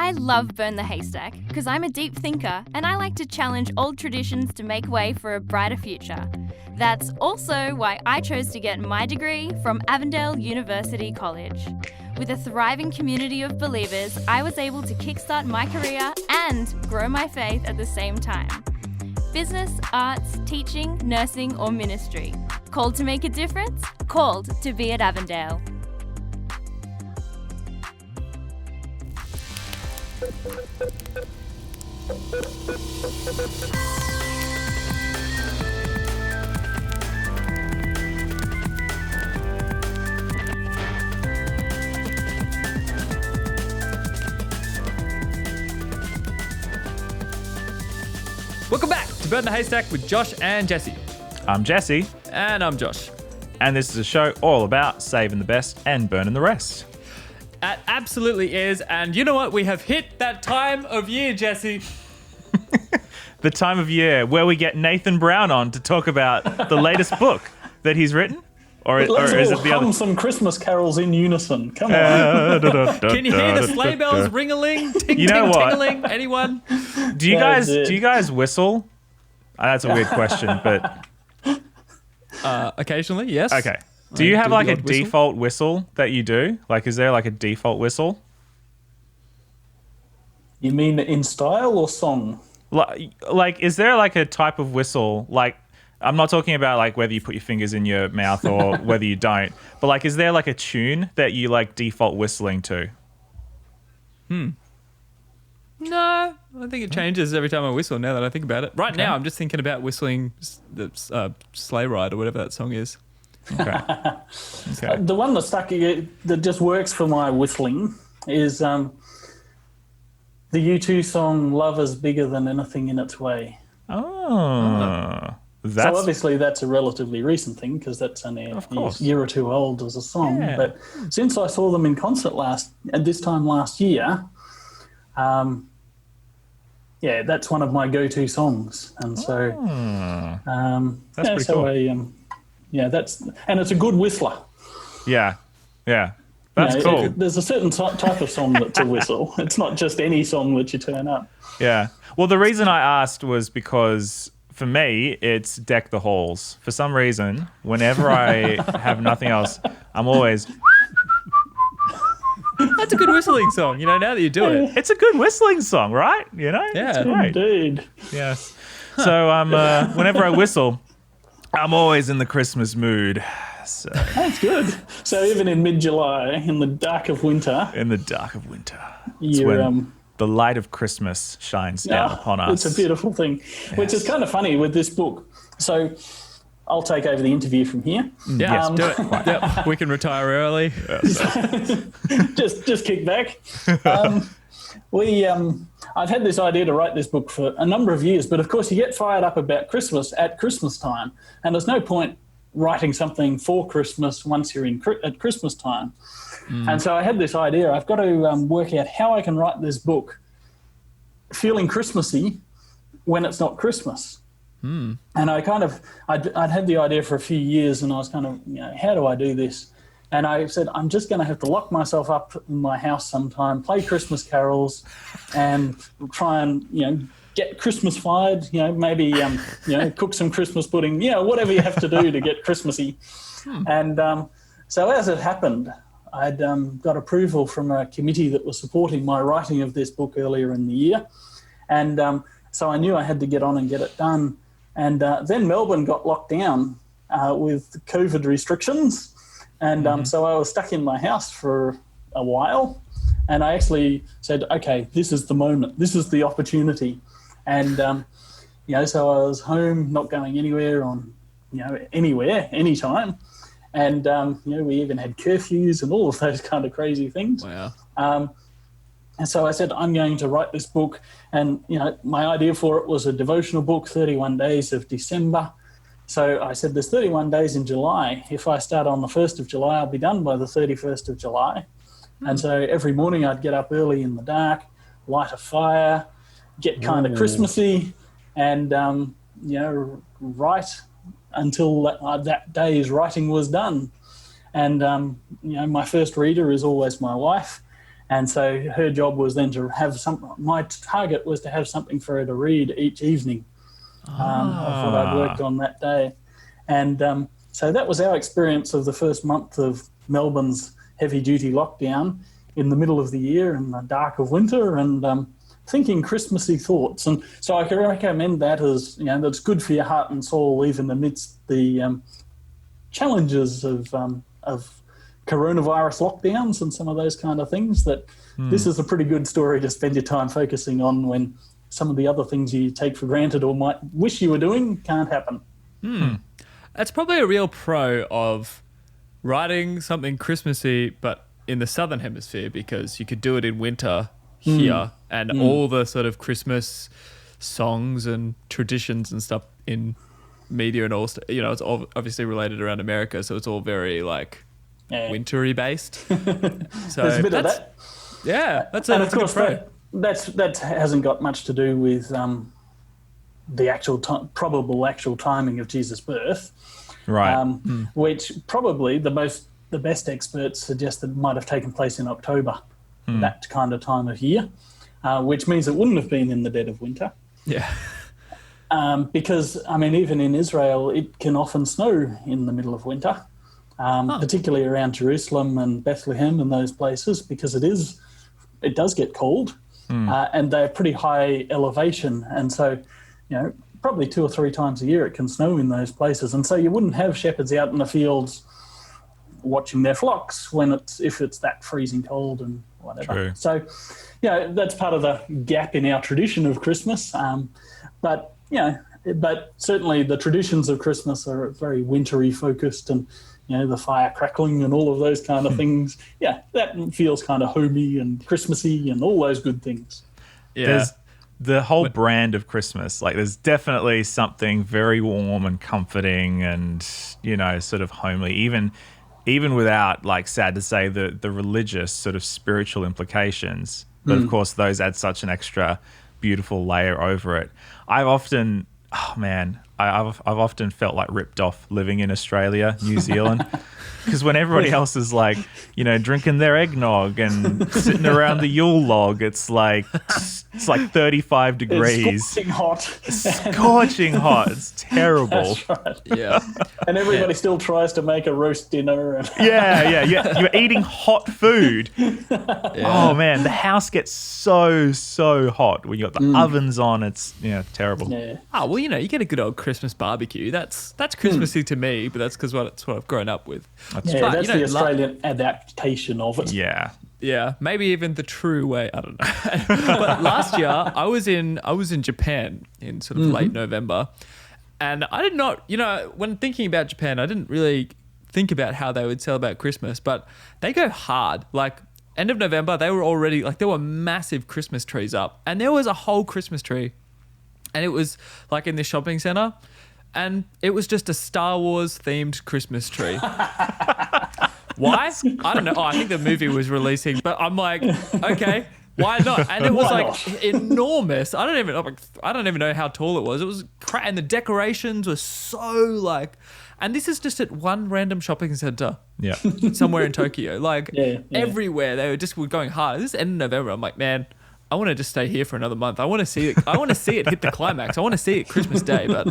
I love Burn the Haystack because I'm a deep thinker and I like to challenge old traditions to make way for a brighter future. That's also why I chose to get my degree from Avondale University College. With a thriving community of believers, I was able to kickstart my career and grow my faith at the same time. Business, arts, teaching, nursing, or ministry. Called to make a difference? Called to be at Avondale. Welcome back to Burn the Haystack with Josh and Jesse. I'm Jesse. And I'm Josh. And this is a show all about saving the best and burning the rest. It absolutely is. And you know what? We have hit that time of year, Jesse. The time of year where we get Nathan Brown on to talk about the latest book that he's written. Let's is all it the hum other? some Christmas carols in unison. Come on. Can you hear the sleigh bells ring-a-ling? Ting, You know ting, what? ting-a-ling? Anyone? Do you That's it. guys whistle? That's a weird question, but Occasionally, yes. okay. Do you have do like the a odd whistle. default whistle that you do? Like, is there like a default whistle? You mean in style or song? Like, is there like a type of whistle? Like, I'm not talking about like whether you put your fingers in your mouth or whether you don't, but like, is there like a tune that you like default whistling to? No, I think it changes every time I whistle now that I think about it. Right now, I'm just thinking about whistling the Sleigh Ride or whatever that song is. Okay. Okay. The one that just works for my whistling is the U2 song "Love Is Bigger Than Anything in Its Way." Oh, So obviously that's a relatively recent thing because that's only a year or two old as a song. Yeah. But since I saw them in concert at this time last year, that's one of my go-to songs. And so, that's pretty cool. And it's a good whistler. Yeah. That's cool. There's a certain type of song that's a whistle. It's not just any song that you turn up. Yeah. Well, the reason I asked was because for me, it's Deck the Halls. For some reason, whenever I have nothing else, I'm always... That's a good whistling song, now that you do it. It's a good whistling song, right? Yeah. It's great. Indeed. Yes. So whenever I whistle, I'm always in the Christmas mood. So, That's good. So even in mid-July, in the dark of winter, in the dark of winter, it's you when the light of Christmas shines down upon us. It's a beautiful thing, which is kind of funny with this book. So I'll take over the interview from here. Yeah, do it. Yep. We can retire early. just kick back. I've had this idea to write this book for a number of years, but of course you get fired up about Christmas at Christmas time, and there's no point writing something for Christmas once you're at Christmas time. And so I had this idea. I've got to work out how I can write this book feeling Christmassy when it's not Christmas. And I'd had the idea for a few years, and I was kind of, how do I do this? And I said, I'm just going to have to lock myself up in my house sometime, play Christmas carols, and try and, get Christmas fired, maybe, cook some Christmas pudding, whatever you have to do to get Christmassy. And so as it happened, I'd got approval from a committee that was supporting my writing of this book earlier in the year. And so I knew I had to get on and get it done. And then Melbourne got locked down with COVID restrictions. And so I was stuck in my house for a while. And I actually said, okay, this is the moment. This is the opportunity. And, so I was home, not going anywhere anywhere, anytime. And, we even had curfews and all of those kind of crazy things. Wow. And so I said, I'm going to write this book. And, my idea for it was a devotional book, 31 Days of December. So I said, there's 31 days in July. If I start on the 1st of July, I'll be done by the 31st of July. And so every morning I'd get up early in the dark, light a fire, get kind of Christmassy, and, write until that day's writing was done. And, my first reader is always my wife. And so her job was then to have my target was to have something for her to read each evening of what I'd worked on that day. And so that was our experience of the first month of Melbourne's heavy-duty lockdown in the middle of the year in the dark of winter, and thinking Christmassy thoughts. And so I can recommend that as, that's good for your heart and soul, even amidst the challenges of coronavirus lockdowns and some of those kind of things, that this is a pretty good story to spend your time focusing on when some of the other things you take for granted or might wish you were doing can't happen. That's probably a real pro of writing something Christmassy, but in the Southern Hemisphere, because you could do it in winter here, and all the sort of Christmas songs and traditions and stuff in media and all, it's all obviously related around America, so it's all very like wintry based. So there's a bit of that. Yeah, that's and a of course good pro. that hasn't got much to do with the actual probable actual timing of Jesus' birth, Right. Which probably the best experts suggest that might have taken place in October, that kind of time of year, which means it wouldn't have been in the dead of winter. Yeah. Because, even in Israel, it can often snow in the middle of winter, particularly around Jerusalem and Bethlehem and those places, because it does get cold, and they're pretty high elevation. And so, probably 2 or 3 times a year it can snow in those places. And so you wouldn't have shepherds out in the fields watching their flocks if it's that freezing cold and whatever. True. So, that's part of the gap in our tradition of Christmas. But certainly the traditions of Christmas are very wintry focused, and, the fire crackling and all of those kind of things. Yeah, that feels kind of homey and Christmassy and all those good things. Yeah. There's the whole brand of Christmas. Like, there's definitely something very warm and comforting and, sort of homely, even without, like, sad to say, the religious sort of spiritual implications. But of course, those add such an extra beautiful layer over it. I've often felt like ripped off living in Australia, New Zealand, because when everybody else is like, drinking their eggnog and sitting around the Yule log, it's like 35 degrees. It's scorching hot. It's terrible. That's right. Yeah. And everybody still tries to make a roast dinner. And Yeah. You're eating hot food. Oh man, the house gets so hot when you got the ovens on. It's terrible. yeah. Oh, well, you get a good old Christmas barbecue. That's Christmassy to me, but that's because that's what I've grown up with. That's Yeah, true. that's the Australian adaptation of it. Yeah. Yeah, maybe even the true way. I don't know. But last year, I was in Japan in sort of late November, and I did not, when thinking about Japan, I didn't really think about how they would celebrate Christmas, but they go hard. Like, end of November, they were already, like, there were massive Christmas trees up, and there was a whole Christmas tree, and it was like in this shopping center, and it was just a Star Wars themed Christmas tree. Why? I don't know. Oh, I think the movie was releasing, but I'm like, okay, why not? And it was like enormous. I don't even know how tall it was. It was and the decorations were so like, and this is just at one random shopping center. Yeah. Somewhere in Tokyo. Like everywhere they were going hard. This is end of November. I'm like, man, I want to just stay here for another month. I want to see it hit the climax. I want to see it Christmas Day, but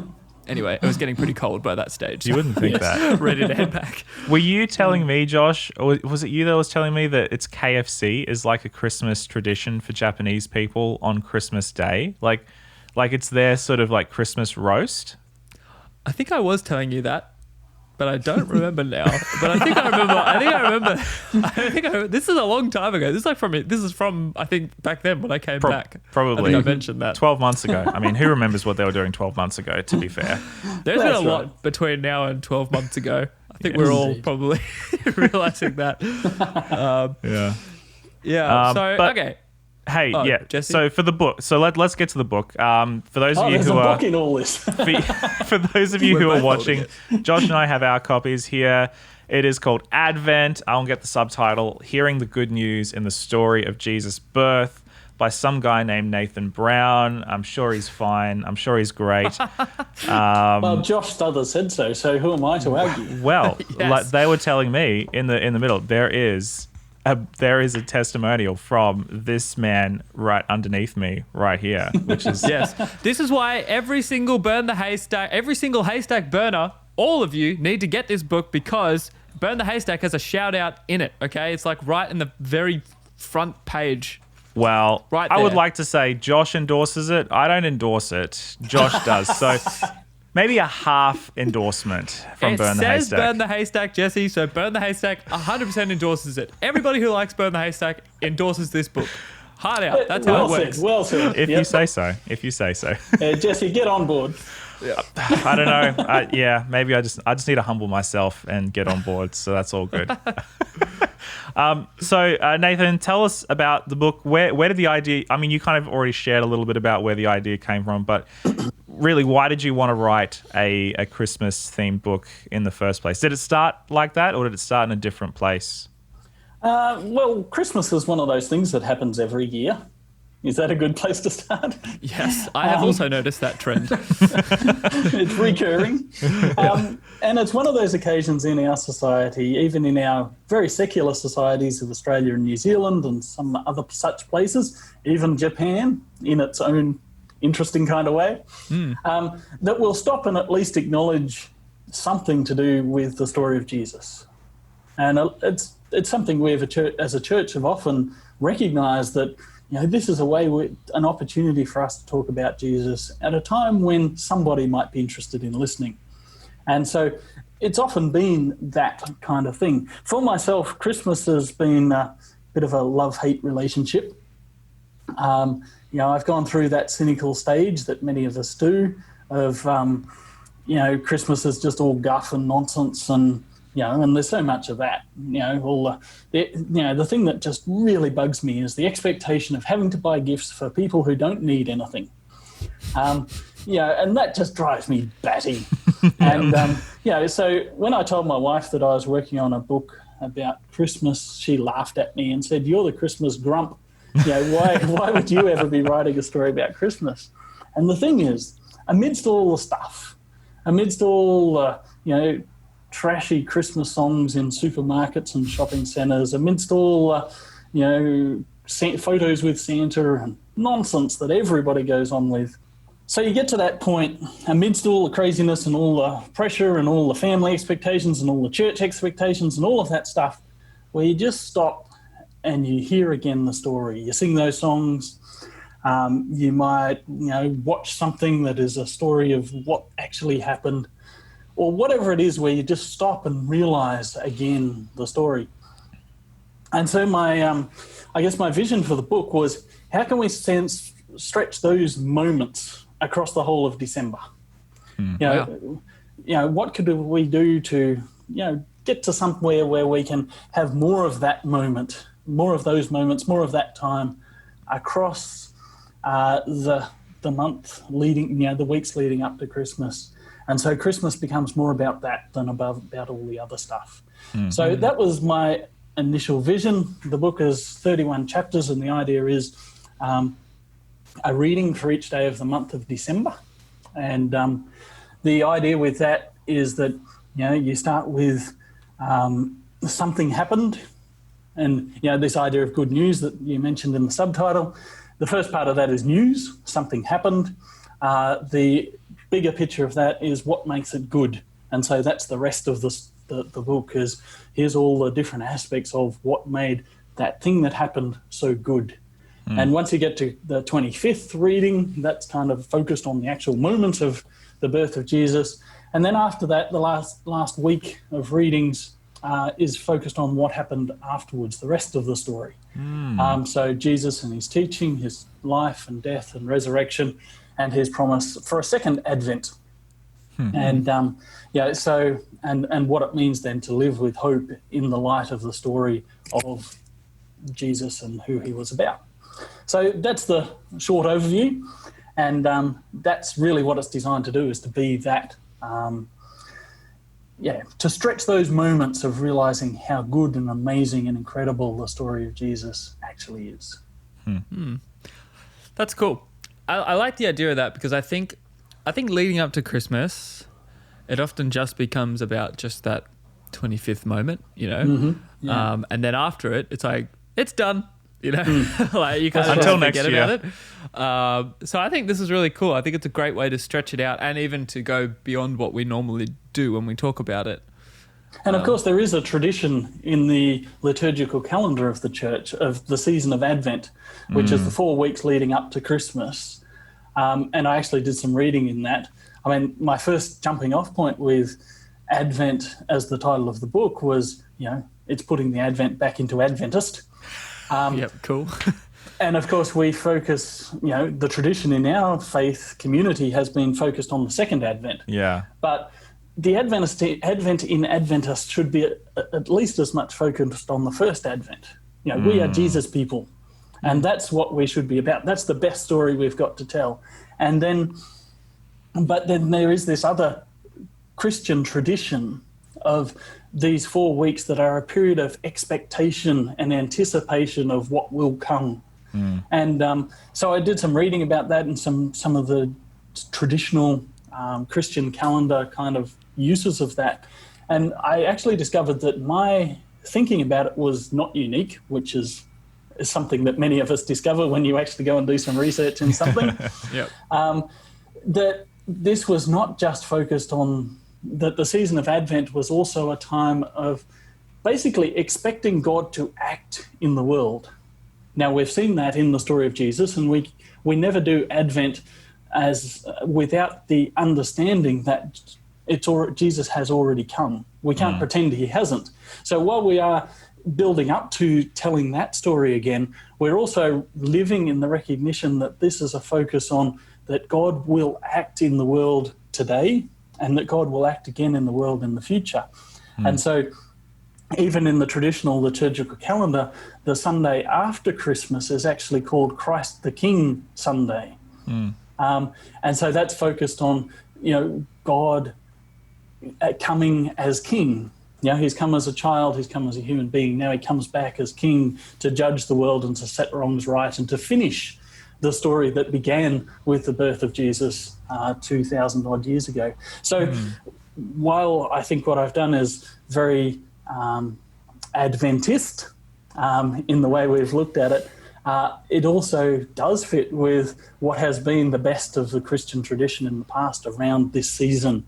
anyway, it was getting pretty cold by that stage. You wouldn't think that. Ready to head back. Were you telling me, Josh, or was it you that was telling me that it's KFC is like a Christmas tradition for Japanese people on Christmas Day? Like it's their sort of like Christmas roast? I think I was telling you that, but I don't remember now. But I think I remember. This is a long time ago. This is from I think back then when I came back. Probably. I think I mentioned that 12 months ago. I mean, who remembers what they were doing 12 months ago, to be fair? There's been a lot between now and 12 months ago. I think we're all probably realizing that. Yeah. Okay. Hey, Jesse? So for the book, so let's get to the book. For those of you who a are book in all this. for those of you who are watching, Josh and I have our copies here. It is called Advent. I'll get the subtitle, Hearing the Good News in the Story of Jesus' Birth, by some guy named Nathan Brown. I'm sure he's fine. I'm sure he's great. Well, Josh Stothers said so who am I to argue? Well, Yes. like they were telling me in the middle, there is there is a testimonial from this man right underneath me right here, which is Yes. This is why every single haystack burner, all of you need to get this book, because Burn the Haystack has a shout out in it. Okay. It's like right in the very front page. well. Right I would there. like to say Josh endorses it. I don't endorse it. Josh does. So maybe a half endorsement from Burn the It says Haystack. Burn the Haystack, Jesse. So Burn the Haystack 100% endorses it. Everybody who likes Burn the Haystack endorses this book. Hard out. That's how it works. Well said. If Yep. you say so. If you say so. Jesse, get on board. I don't know. Maybe I just need to humble myself and get on board. So that's all good. So Nathan, tell us about the book. Where did the idea? I mean, you kind of already shared a little bit about where the idea came from, but really, why did you want to write a Christmas themed book in the first place? Did it start like that, or did it start in a different place? Well, Christmas is one of those things that happens every year. Is that a good place to start? Yes, I have also noticed that trend. It's recurring. And it's one of those occasions in our society, even in our very secular societies of Australia and New Zealand and some other such places, even Japan in its own interesting kind of way, that we'll stop and at least acknowledge something to do with the story of Jesus. And it's something we as a church have often recognised that, this is an opportunity for us to talk about Jesus at a time when somebody might be interested in listening. And so it's often been that kind of thing. For myself, Christmas has been a bit of a love-hate relationship. I've gone through that cynical stage that many of us do of, Christmas is just all guff and nonsense and there's so much of that. The thing that just really bugs me is the expectation of having to buy gifts for people who don't need anything. And that just drives me batty. And, so when I told my wife that I was working on a book about Christmas, she laughed at me and said, "You're the Christmas grump. Why would you ever be writing a story about Christmas?" And the thing is, amidst all the stuff, amidst all, trashy Christmas songs in supermarkets and shopping centres, amidst all, photos with Santa and nonsense that everybody goes on with. So you get to that point, amidst all the craziness and all the pressure and all the family expectations and all the church expectations and all of that stuff, where you just stop and you hear again the story. You sing those songs. You might, watch something that is a story of what actually happened, or whatever it is, where you just stop and realise again the story. And so my vision for the book was, how can we stretch those moments across the whole of December? What could we do to, get to somewhere where we can have more of that moment, more of those moments, more of that time across the month leading, the weeks leading up to Christmas. And so Christmas becomes more about that than about all the other stuff. Mm-hmm. So that was my initial vision. The book is 31 chapters, and the idea is a reading for each day of the month of December. And the idea with that is that, you start with something happened, and, this idea of good news that you mentioned in the subtitle. The first part of that is news, something happened. The bigger picture of that is what makes it good. And so that's the rest of the book is, here's all the different aspects of what made that thing that happened so good. And once you get to the 25th reading, that's kind of focused on the actual moment of the birth of Jesus. And then after that, the last week of readings is focused on what happened afterwards, the rest of the story. So Jesus and his teaching, his life and death and resurrection, and his promise for a second advent. And and what it means then to live with hope in the light of the story of Jesus and who he was about. So that's the short overview, and that's really what it's designed to do, is to be that, to stretch those moments of realizing how good and amazing and incredible the story of Jesus actually is. That's cool. I like the idea of that, because I think leading up to Christmas, it often just becomes about just that 25th moment, and then after it, it's like, it's done. Like you kind of Until forget next year. about it. So I think this is really cool. I think it's a great way to stretch it out and even to go beyond what we normally do when we talk about it. And of course, there is a tradition in the liturgical calendar of the church of the season of Advent, which is the 4 weeks leading up to Christmas. And I actually did some reading in that. I mean, my first jumping off point with Advent as the title of the book was, it's putting the Advent back into Adventist. Yep, cool. And of course, we focus, the tradition in our faith community has been focused on the second Advent. Yeah. But the Advent in Adventist should be at least as much focused on the first Advent. We are Jesus people, and that's what we should be about. That's the best story we've got to tell. But then there is this other Christian tradition of these 4 weeks that are a period of expectation and anticipation of what will come. And so I did some reading about that and some of the traditional Christian calendar kind of uses of that. And I actually discovered that my thinking about it was not unique, which is something that many of us discover when you actually go and do some research in something. Yep. That this was not just focused on that the season of Advent was also a time of basically expecting God to act in the world. Now, we've seen that in the story of Jesus, and we never do Advent as without the understanding that Jesus has already come. We can't pretend he hasn't. So while we are building up to telling that story again, we're also living in the recognition that this is a focus on that God will act in the world today and that God will act again in the world in the future. And so even in the traditional liturgical calendar, the Sunday after Christmas is actually called Christ the King Sunday. And so that's focused on, God coming as king. He's come as a child, he's come as a human being. Now he comes back as king to judge the world and to set wrongs right and to finish the story that began with the birth of Jesus 2,000 odd years ago. So while I think what I've done is very Adventist in the way we've looked at it, it also does fit with what has been the best of the Christian tradition in the past around this season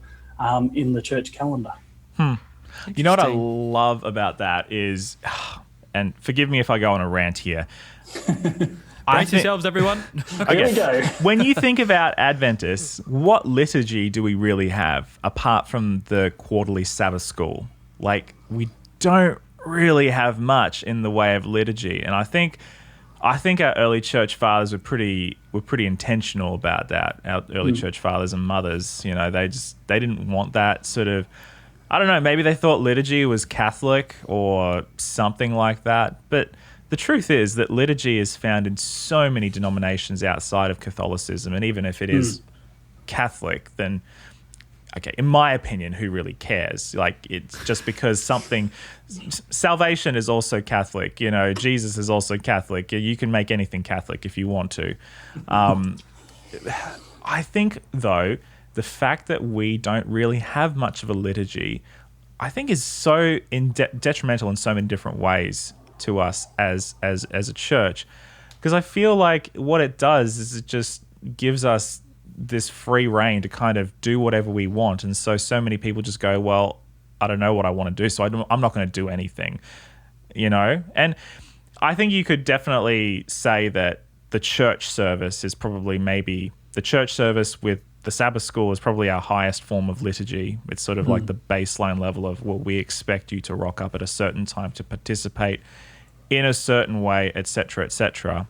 in the church calendar. You know what I love about that is, and forgive me if I go on a rant here. Brace yourselves, everyone. Here we go. When you think about Adventists, what liturgy do we really have apart from the quarterly Sabbath school? Like, we don't really have much in the way of liturgy, and I think our early church fathers were pretty intentional about that. Our early church fathers and mothers, they didn't want that sort of. I don't know. Maybe they thought liturgy was Catholic or something like that, but the truth is that liturgy is found in so many denominations outside of Catholicism, and even if it is Catholic, then, okay, in my opinion, who really cares? Like, it's just because salvation is also Catholic, Jesus is also Catholic. You can make anything Catholic if you want to. I think, though, the fact that we don't really have much of a liturgy, I think is so detrimental in so many different ways to us as a church, because I feel like what it does is it just gives us this free reign to kind of do whatever we want, and so many people just go, well, I don't know what I want to do, so I'm not going to do anything, And I think you could definitely say that the church service is probably maybe the church service with the Sabbath school is probably our highest form of liturgy. It's sort of like the baseline level of, well, we expect you to rock up at a certain time to participate in a certain way, etc., etc.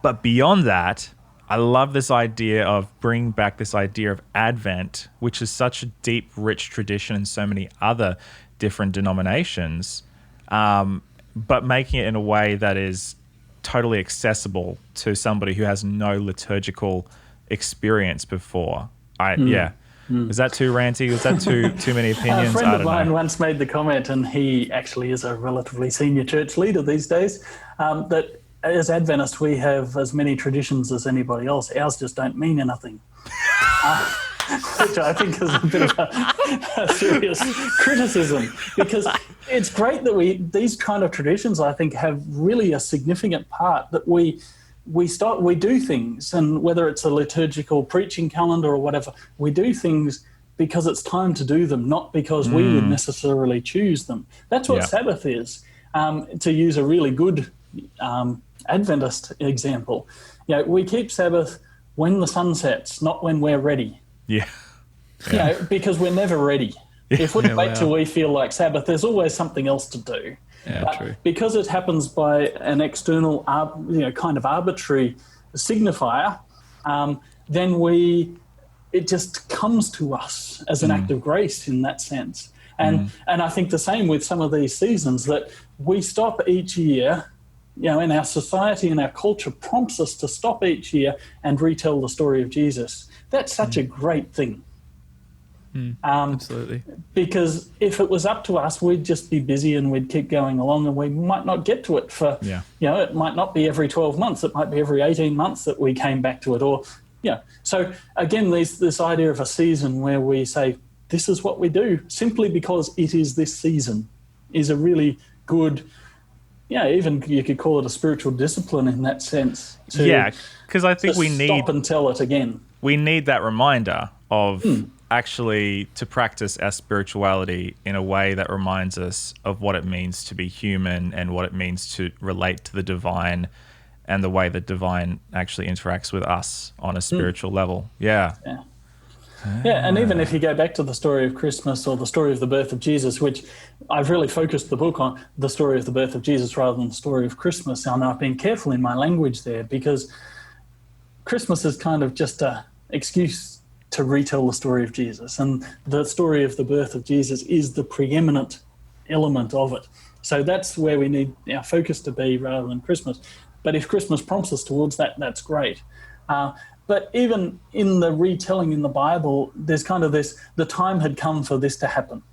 But beyond that, I love this idea of bringing back this idea of Advent, which is such a deep, rich tradition in so many other different denominations, but making it in a way that is totally accessible to somebody who has no liturgical experience before. Is that too ranty? Was that too many opinions? A friend of mine once made the comment, and he actually is a relatively senior church leader these days, that as Adventists we have as many traditions as anybody else. Ours just don't mean anything. which I think is a bit of a serious criticism, because it's great that these kind of traditions, I think, have really a significant part that we do things, and whether it's a liturgical preaching calendar or whatever, we do things because it's time to do them, not because we would necessarily choose them. That's what Sabbath is. To use a really good Adventist example, we keep Sabbath when the sun sets, not when we're ready. Because we're never ready. If we wait till we feel like Sabbath, there's always something else to do. True. Because it happens by an external, kind of arbitrary signifier, then it just comes to us as an act of grace in that sense. And I think the same with some of these seasons, that we stop each year, in our society and our culture prompts us to stop each year and retell the story of Jesus. That's such a great thing. Absolutely. Because if it was up to us, we'd just be busy and we'd keep going along, and we might not get to it for, it might not be every 12 months. It might be every 18 months that we came back to it. Or, So again, this idea of a season where we say, this is what we do, simply because it is this season, is a really good, even you could call it a spiritual discipline in that sense. Because I think we stop and tell it again. We need that reminder of actually to practice our spirituality in a way that reminds us of what it means to be human and what it means to relate to the divine and the way the divine actually interacts with us on a spiritual level. Yeah, and even if you go back to the story of Christmas or the story of the birth of Jesus, which I've really focused the book on the story of the birth of Jesus rather than the story of Christmas, and I've been careful in my language there, because Christmas is kind of just an excuse to retell the story of Jesus, and the story of the birth of Jesus is the preeminent element of it. So that's where we need our focus to be rather than Christmas. But if Christmas prompts us towards that, that's great. But even in the retelling in the Bible, there's kind of this, the time had come for this to happen.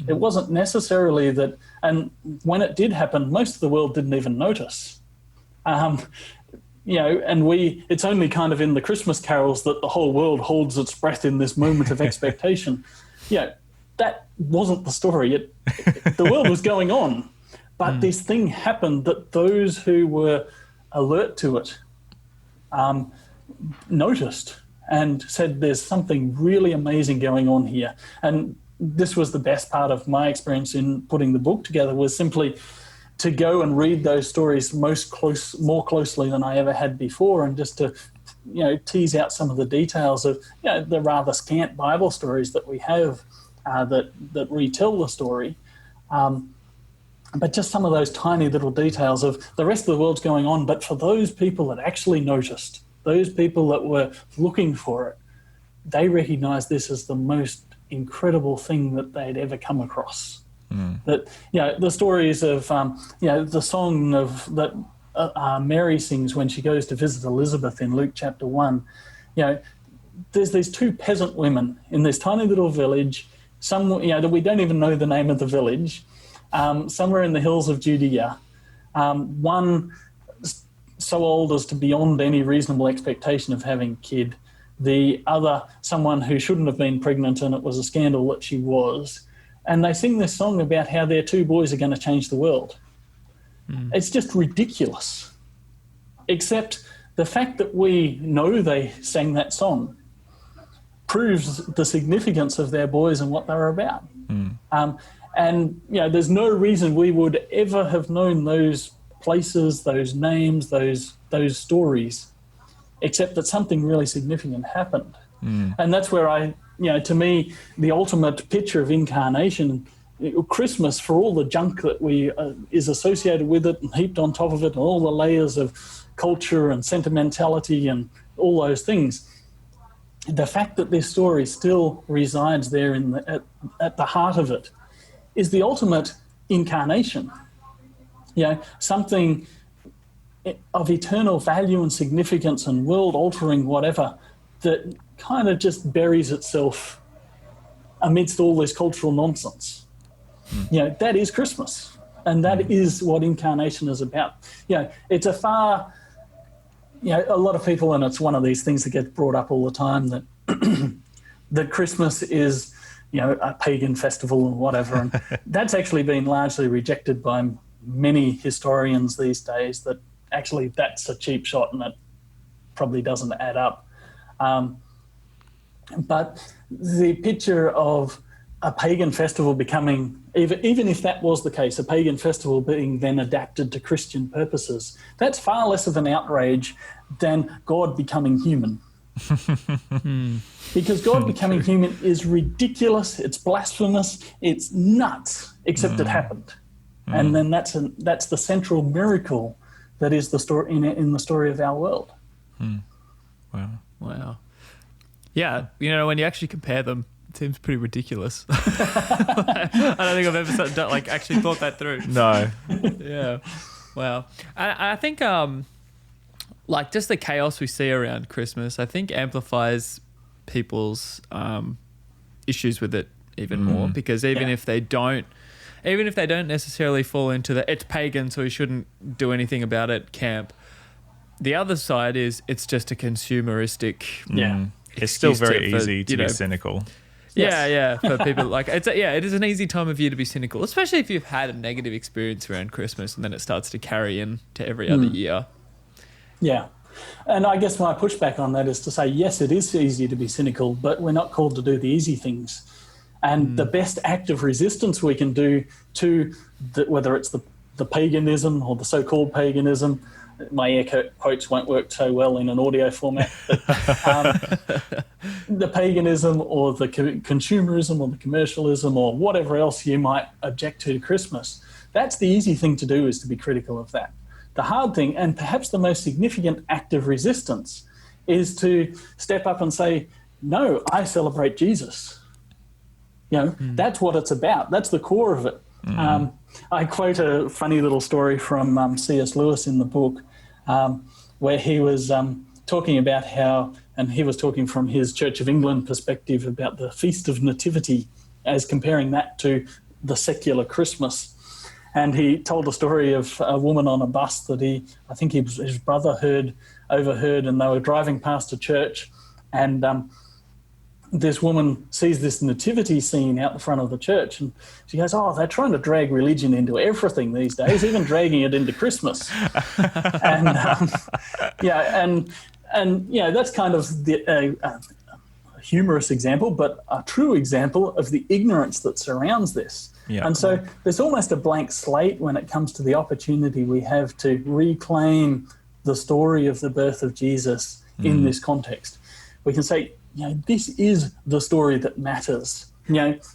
It wasn't necessarily that, and when it did happen, most of the world didn't even notice. And it's only kind of in the Christmas carols that the whole world holds its breath in this moment of expectation. That wasn't the story. The world was going on, but this thing happened that those who were alert to it noticed and said, there's something really amazing going on here. And this was the best part of my experience in putting the book together, was simply to go and read those stories more closely than I ever had before, and just to, tease out some of the details of, the rather scant Bible stories that we have that retell the story. But just some of those tiny little details of the rest of the world's going on, but for those people that actually noticed, those people that were looking for it, they recognized this as the most incredible thing that they'd ever come across. That, the stories of, the song of that Mary sings when she goes to visit Elizabeth in Luke chapter 1, there's these two peasant women in this tiny little village, that we don't even know the name of the village, somewhere in the hills of Judea. One so old as to be beyond any reasonable expectation of having a kid. The other, someone who shouldn't have been pregnant, and it was a scandal that she was. And they sing this song about how their two boys are going to change the world. It's just ridiculous. Except the fact that we know they sang that song proves the significance of their boys and what they were about. And, there's no reason we would ever have known those places, those names, those stories, except that something really significant happened. And that's where to me, the ultimate picture of incarnation, Christmas, for all the junk that is associated with it and heaped on top of it, and all the layers of culture and sentimentality and all those things, the fact that this story still resides there at the heart of it is the ultimate incarnation. Something of eternal value and significance and world-altering whatever that kind of just buries itself amidst all this cultural nonsense. That is Christmas, and that is what incarnation is about. It's a lot of people, and it's one of these things that gets brought up all the time, that that Christmas is, a pagan festival or whatever. And that's actually been largely rejected by many historians these days, that actually that's a cheap shot and it probably doesn't add up. But the picture of a pagan festival becoming, even if that was the case, a pagan festival being then adapted to Christian purposes, that's far less of an outrage than God becoming human. Because God becoming human is ridiculous, it's blasphemous, it's nuts, except it happened. And then that's the central miracle that is the story in the story of our world. Wow. Yeah, when you actually compare them, it seems pretty ridiculous. I don't think I've ever actually thought that through. No. Yeah. Wow. I think just the chaos we see around Christmas, I think amplifies people's issues with it even more, because even if they don't necessarily fall into the it's pagan so we shouldn't do anything about it camp, the other side is it's just a consumeristic it's still very easy to be cynical. Yeah, for people it is an easy time of year to be cynical, especially if you've had a negative experience around Christmas and then it starts to carry in to every other year. Yeah. And I guess my pushback on that is to say, yes, it is easy to be cynical, but we're not called to do the easy things. And the best act of resistance we can do to whether it's the paganism or the so-called paganism, my air quotes won't work so well in an audio format, but the paganism or the consumerism or the commercialism or whatever else you might object to Christmas, that's the easy thing to do, is to be critical of that. The hard thing, and perhaps the most significant act of resistance, is to step up and say, no, I celebrate Jesus. That's what it's about. That's the core of it. I quote a funny little story from C.S. Lewis in the book, where he was talking about how, and he was talking from his Church of England perspective about the Feast of Nativity, as comparing that to the secular Christmas. And he told a story of a woman on a bus that I think his brother overheard, and they were driving past a church, and this woman sees this nativity scene out the front of the church, and she goes, "Oh, they're trying to drag religion into everything these days, even dragging it into Christmas." And that's kind of a humorous example, but a true example of the ignorance that surrounds this. Yeah. And so there's almost a blank slate when it comes to the opportunity we have to reclaim the story of the birth of Jesus in this context. We can say, this is the story that matters.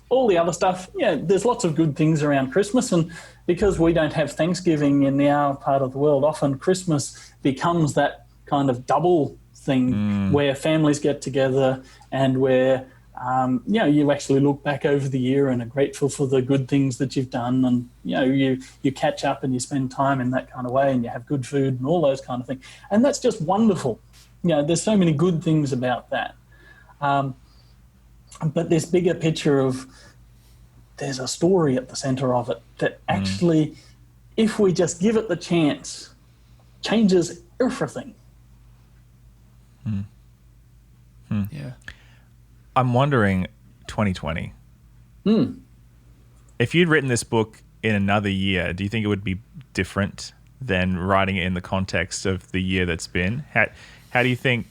All the other stuff, there's lots of good things around Christmas, and because we don't have Thanksgiving in our part of the world, often Christmas becomes that kind of double thing where families get together and where you actually look back over the year and are grateful for the good things that you've done, and you catch up and you spend time in that kind of way, and you have good food and all those kind of things, and that's just wonderful. There's so many good things about that, but this bigger picture of there's a story at the center of it that actually, if we just give it the chance, changes everything. Yeah. I'm wondering, 2020, if you'd written this book in another year, do you think it would be different than writing it in the context of the year that's been? How do you think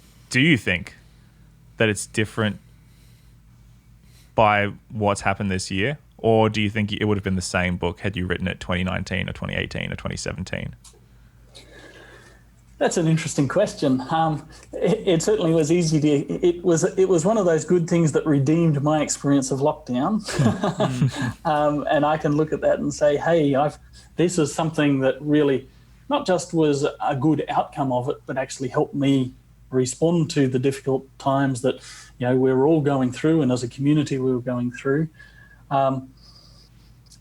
that it's different by what's happened this year? Or do you think it would have been the same book had you written it 2019 or 2018 or 2017? That's an interesting question. It certainly was easy to. It was one of those good things that redeemed my experience of lockdown, and I can look at that and say, "Hey, this is something that really not just was a good outcome of it, but actually helped me respond to the difficult times that we were all going through, and as a community we were going through."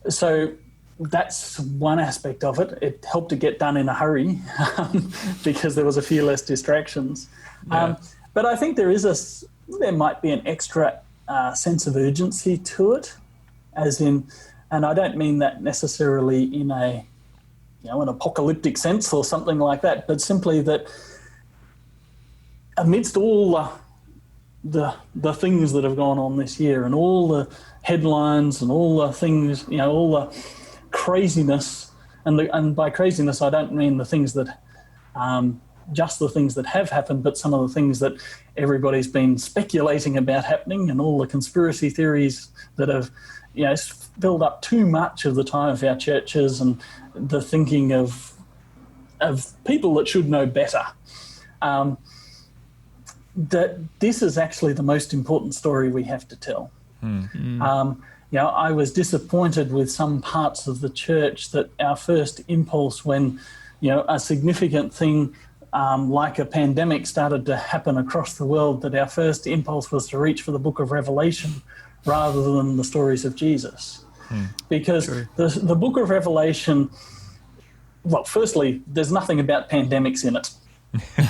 So that's one aspect of it. It helped to get done in a hurry because there was a few less distractions. Yeah. But I think there might be an extra sense of urgency to it, and I don't mean that necessarily in an apocalyptic sense or something like that, but simply that amidst all the things that have gone on this year and all the headlines and all the things, all the craziness. And by craziness, I don't mean the things that, just the things that have happened, but some of the things that everybody's been speculating about happening, and all the conspiracy theories that have, filled up too much of the time of our churches, and the thinking of people that should know better. That this is actually the most important story we have to tell. I was disappointed with some parts of the church that our first impulse when, a significant thing like a pandemic started to happen across the world, that our first impulse was to reach for the book of Revelation rather than the stories of Jesus. Because the book of Revelation, well, firstly, there's nothing about pandemics in it.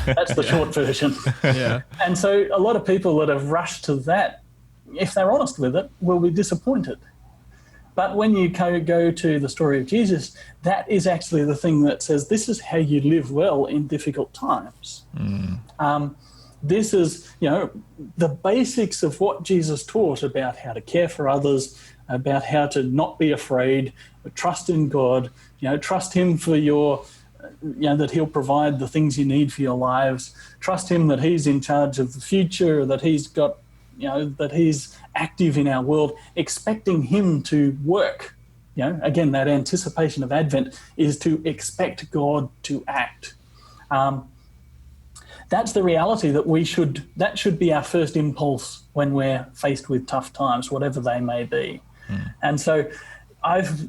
That's the short version. And so a lot of people that have rushed to that, if they're honest with it, will be disappointed. But when you go to the story of Jesus, that is actually the thing that says this is how you live well in difficult times. This is, the basics of what Jesus taught about how to care for others, about how to not be afraid, trust in God, trust him for your, that he'll provide the things you need for your lives, trust him that he's in charge of the future, that he's got, that he's active in our world, expecting him to work. Again, that anticipation of Advent is to expect God to act. That's the reality that should be our first impulse when we're faced with tough times, whatever they may be. And so I've,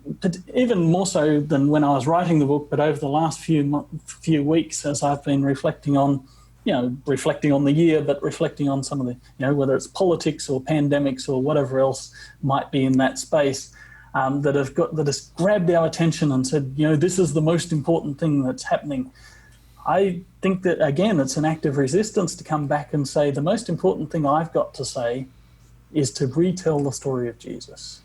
even more so than when I was writing the book, but over the last few weeks, as I've been reflecting on the year, but reflecting on some of the, whether it's politics or pandemics or whatever else might be in that space, that has grabbed our attention and said, this is the most important thing that's happening. I think that, again, it's an act of resistance to come back and say, the most important thing I've got to say is to retell the story of Jesus.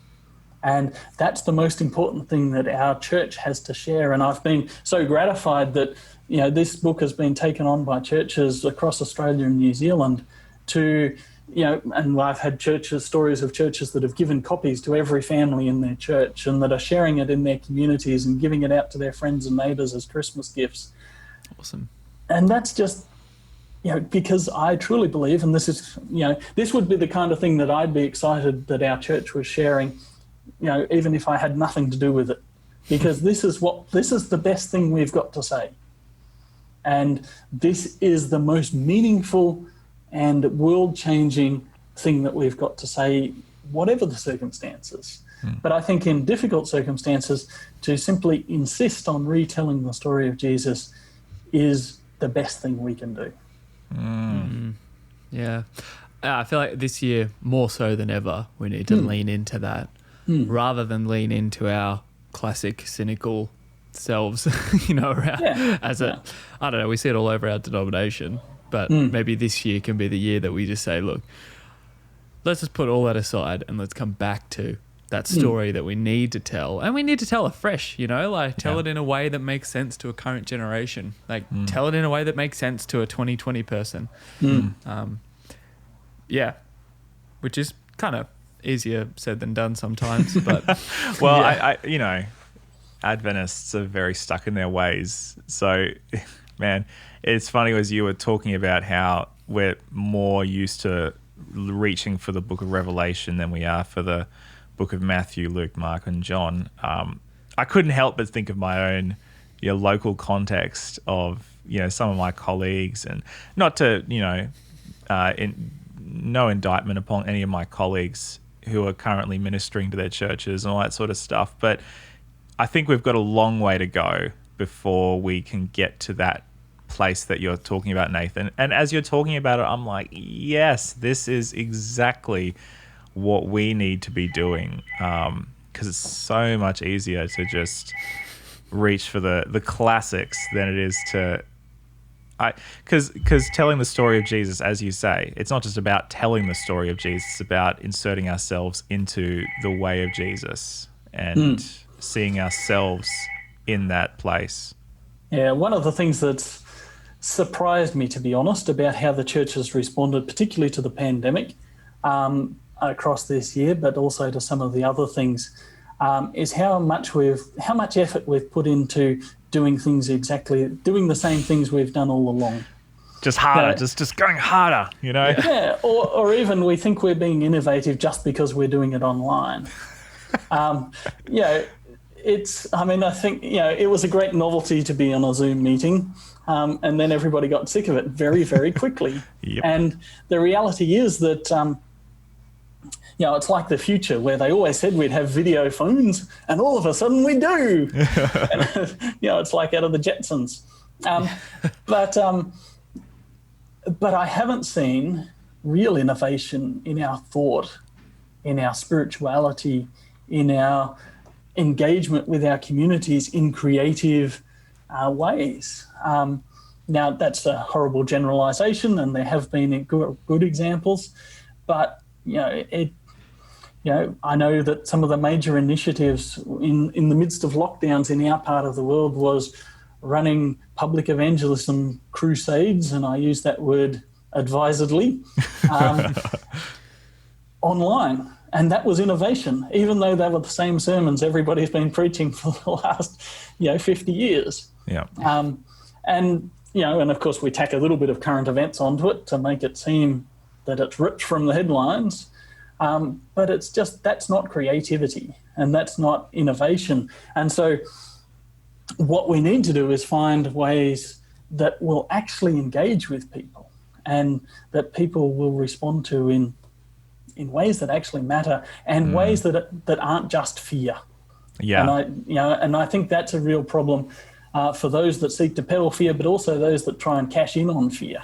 And that's the most important thing that our church has to share. And I've been so gratified that, this book has been taken on by churches across Australia and New Zealand to, and I've had stories of churches that have given copies to every family in their church and that are sharing it in their communities and giving it out to their friends and neighbours as Christmas gifts. Awesome. And that's just, because I truly believe, and this is, this would be the kind of thing that I'd be excited that our church was sharing, even if I had nothing to do with it, because this is the best thing we've got to say. And this is the most meaningful and world-changing thing that we've got to say, whatever the circumstances. But I think in difficult circumstances, to simply insist on retelling the story of Jesus is the best thing we can do. Yeah. I feel like this year, more so than ever, we need to lean into that rather than lean into our classic cynical selves, I don't know, we see it all over our denomination, but maybe this year can be the year that we just say, look, let's just put all that aside and let's come back to that story that we need to tell, and we need to tell afresh, tell it in a way that makes sense to a current generation, tell it in a way that makes sense to a 2020 person. Which is kind of easier said than done sometimes, but well, I Adventists are very stuck in their ways. So, man, it's funny as you were talking about how we're more used to reaching for the book of Revelation than we are for the book of Matthew, Luke, Mark, and John. I couldn't help but think of my own local context of some of my colleagues, and not to no indictment upon any of my colleagues who are currently ministering to their churches and all that sort of stuff, but I think we've got a long way to go before we can get to that place that you're talking about, Nathan. And as you're talking about it, I'm like, yes, this is exactly what we need to be doing, because it's so much easier to just reach for the classics than it is to... Because telling the story of Jesus, as you say, it's not just about telling the story of Jesus, it's about inserting ourselves into the way of Jesus and seeing ourselves in that place. Yeah, one of the things that's surprised me, to be honest, about how the church has responded, particularly to the pandemic across this year, but also to some of the other things, is how much effort we've put into doing the same things we've done all along. Just harder, just going harder, Yeah, or even we think we're being innovative just because we're doing it online. I think, it was a great novelty to be on a Zoom meeting, and then everybody got sick of it very, very quickly. Yep. And the reality is that, it's like the future where they always said we'd have video phones, and all of a sudden we do. And, it's like out of the Jetsons. But I haven't seen real innovation in our thought, in our spirituality, in our engagement with our communities in creative ways. Now, that's a horrible generalization, and there have been good examples, but I know that some of the major initiatives in the midst of lockdowns in our part of the world was running public evangelism crusades, and I use that word advisedly, online. And that was innovation, even though they were the same sermons everybody's been preaching for the last, 50 years. Yeah. And of course we tack a little bit of current events onto it to make it seem that it's ripped from the headlines. But it's just, that's not creativity and that's not innovation. And so what we need to do is find ways that will actually engage with people and that people will respond to in ways that actually matter and ways that aren't just fear. Yeah. And I think that's a real problem for those that seek to peddle fear, but also those that try and cash in on fear.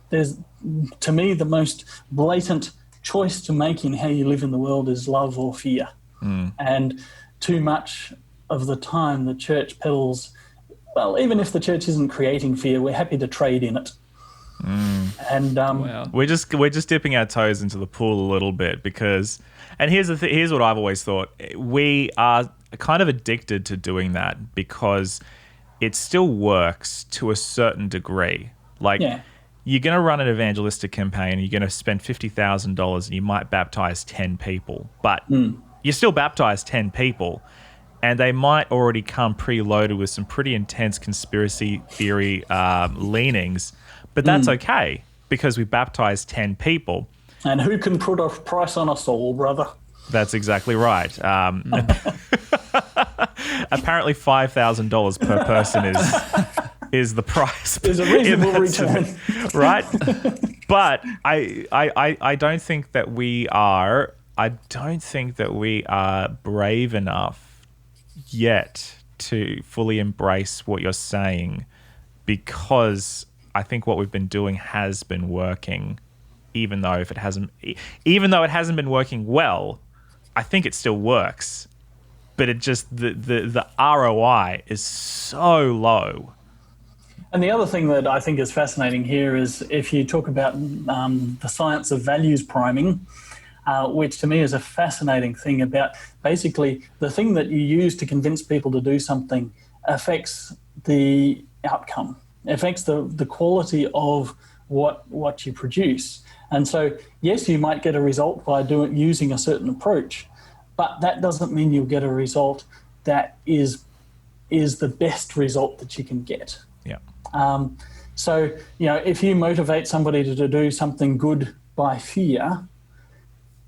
There's, to me, the most blatant choice to make in how you live in the world is love or fear. And too much of the time the church peddles, well, even if the church isn't creating fear, we're happy to trade in it. And Wow. we're just dipping our toes into the pool a little bit because, and here's what I've always thought: we are kind of addicted to doing that because it still works to a certain degree. Like, you're going to run an evangelistic campaign, you're going to spend $50,000, and you might baptize 10 people, but you still baptize 10 people. And they might already come preloaded with some pretty intense conspiracy theory leanings, but that's okay because we baptized 10 people. And who can put a price on a soul, brother? That's exactly right. Apparently $5,000 per person is the price. Is a reasonable return, right? But I don't think that we are. I don't think that we are brave enough yet to fully embrace what you're saying, because I think what we've been doing has been working, even though it hasn't been working well. I think it still works, but it just the ROI is so low. And the other thing that I think is fascinating here is if you talk about the science of values priming, which to me is a fascinating thing about basically the thing that you use to convince people to do something affects the outcome, affects the quality of what you produce. And so, yes, you might get a result by using a certain approach, but that doesn't mean you'll get a result that is the best result that you can get. Yeah. So, if you motivate somebody to do something good by fear,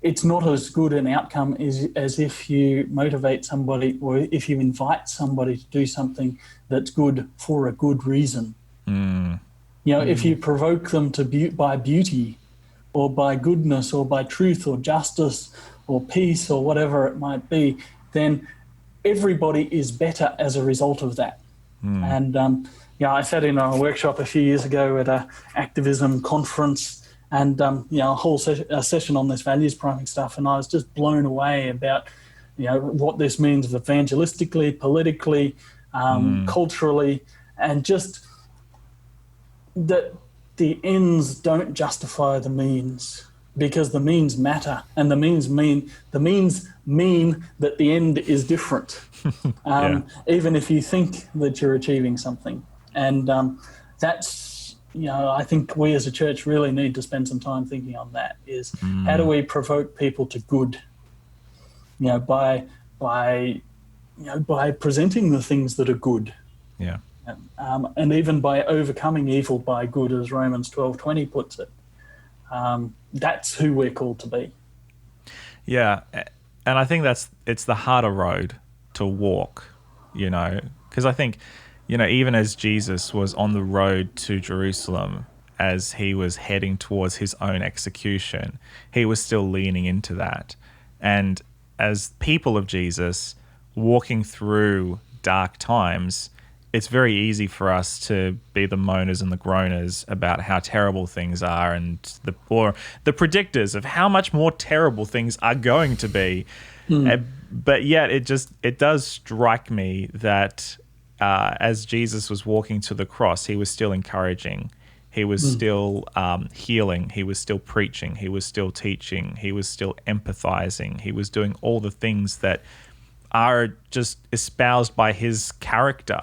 it's not as good an outcome as if you motivate somebody or if you invite somebody to do something that's good for a good reason. If you provoke them by beauty or by goodness or by truth or justice or peace or whatever it might be, then everybody is better as a result of that. And I sat in a workshop a few years ago at an activism conference and a whole session on this values priming stuff, and I was just blown away about what this means evangelistically, politically, culturally, and just that the ends don't justify the means, because the means matter, and the means mean that the end is different, even if you think that you're achieving something. And that's, I think we as a church really need to spend some time thinking on that, is how do we provoke people to good, by presenting the things that are good. Yeah. And even by overcoming evil by good, as Romans 12:20 puts it. That's who we're called to be. Yeah, and I think it's the harder road to walk, because I think, even as Jesus was on the road to Jerusalem, as he was heading towards his own execution, he was still leaning into that. And as people of Jesus walking through dark times, it's very easy for us to be the moaners and the groaners about how terrible things are, and or the predictors of how much more terrible things are going to be. But yet it does strike me that as Jesus was walking to the cross, he was still encouraging. He was still healing. He was still preaching. He was still teaching. He was still empathizing. He was doing all the things that are just espoused by his character.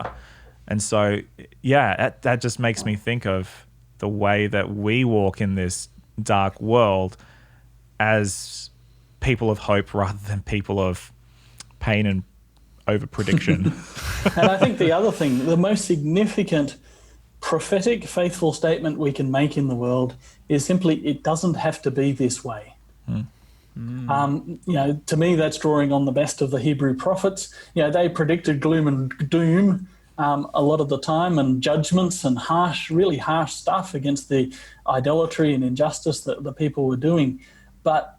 And so, that just makes me think of the way that we walk in this dark world as people of hope rather than people of pain and over-prediction. And I think the other thing, the most significant prophetic, faithful statement we can make in the world is simply, it doesn't have to be this way. To me, that's drawing on the best of the Hebrew prophets. They predicted gloom and doom a lot of the time, and judgments and really harsh stuff against the idolatry and injustice that the people were doing. But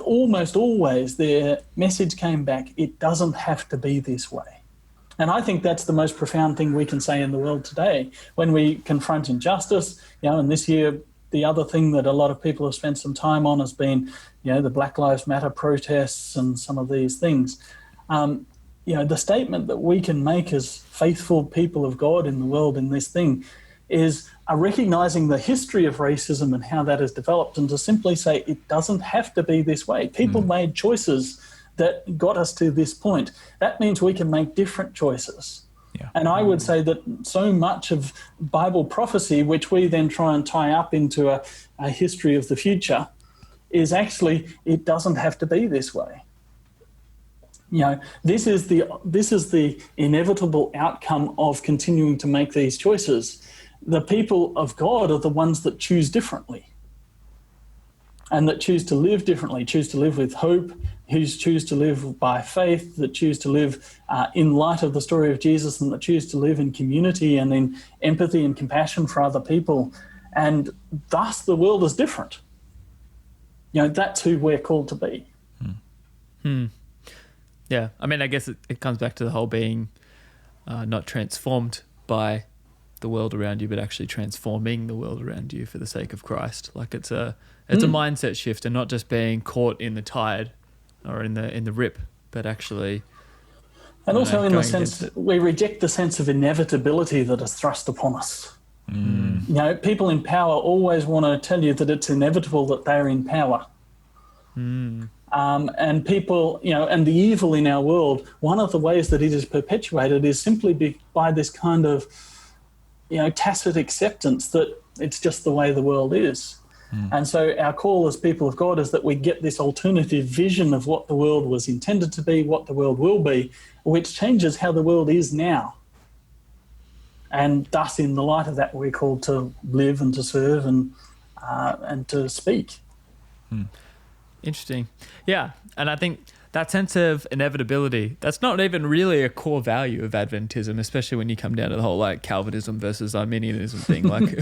almost always their message came back, it doesn't have to be this way. And I think that's the most profound thing we can say in the world today when we confront injustice. And this year, the other thing that a lot of people have spent some time on has been, the Black Lives Matter protests and some of these things. The statement that we can make as faithful people of God in the world in this thing is recognizing the history of racism and how that has developed, and to simply say it doesn't have to be this way. People made choices that got us to this point. That means we can make different choices. Yeah. And I would say that so much of Bible prophecy, which we then try and tie up into a history of the future, is actually, it doesn't have to be this way. This is the inevitable outcome of continuing to make these choices. The people of God are the ones that choose differently, and that choose to live differently, choose to live with hope, who choose to live by faith, that choose to live in light of the story of Jesus, and that choose to live in community and in empathy and compassion for other people. And thus the world is different. That's who we're called to be. Yeah, I mean, I guess it comes back to the whole being not transformed by the world around you, but actually transforming the world around you for the sake of Christ. Like it's a mindset shift, and not just being caught in the tide or in the rip, but actually. And also in the sense we reject the sense of inevitability that is thrust upon us. People in power always want to tell you that it's inevitable that they're in power. And people, and the evil in our world, one of the ways that it is perpetuated is simply by this kind of, tacit acceptance that it's just the way the world is. And so our call as people of God is that we get this alternative vision of what the world was intended to be, what the world will be, which changes how the world is now. And thus, in the light of that, we're called to live and to serve and to speak. Interesting. Yeah. And I think that sense of inevitability, that's not even really a core value of Adventism, especially when you come down to the whole like Calvinism versus Arminianism thing. Like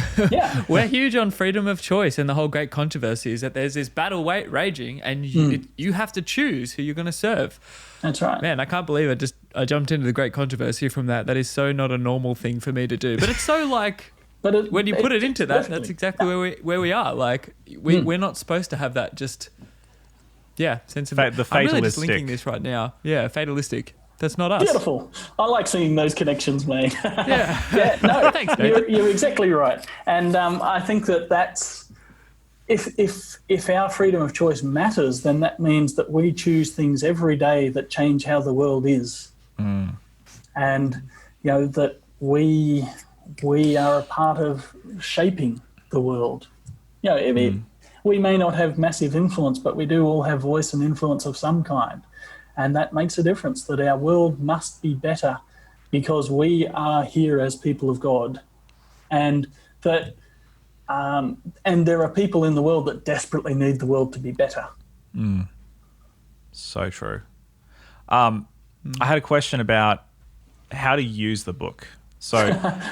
we're huge on freedom of choice, and the whole great controversy is that there's this battle raging, and you have to choose who you're going to serve. That's right. Man, I can't believe I jumped into the great controversy from that. That is so not a normal thing for me to do. But it's so like... But when you put it into that, that's exactly where we are. Like we're not supposed to have that just... Yeah, sense of the fatalistic. I'm really just linking this right now. Yeah, fatalistic. That's not us. Beautiful. I like seeing those connections made. Yeah. No, thanks, David. You're exactly right. And I think that's if our freedom of choice matters, then that means that we choose things every day that change how the world is. And that we are a part of shaping the world. We may not have massive influence, but we do all have voice and influence of some kind. And that makes a difference, that our world must be better because we are here as people of God. And that and there are people in the world that desperately need the world to be better. So true. I had a question about how to use the book. So,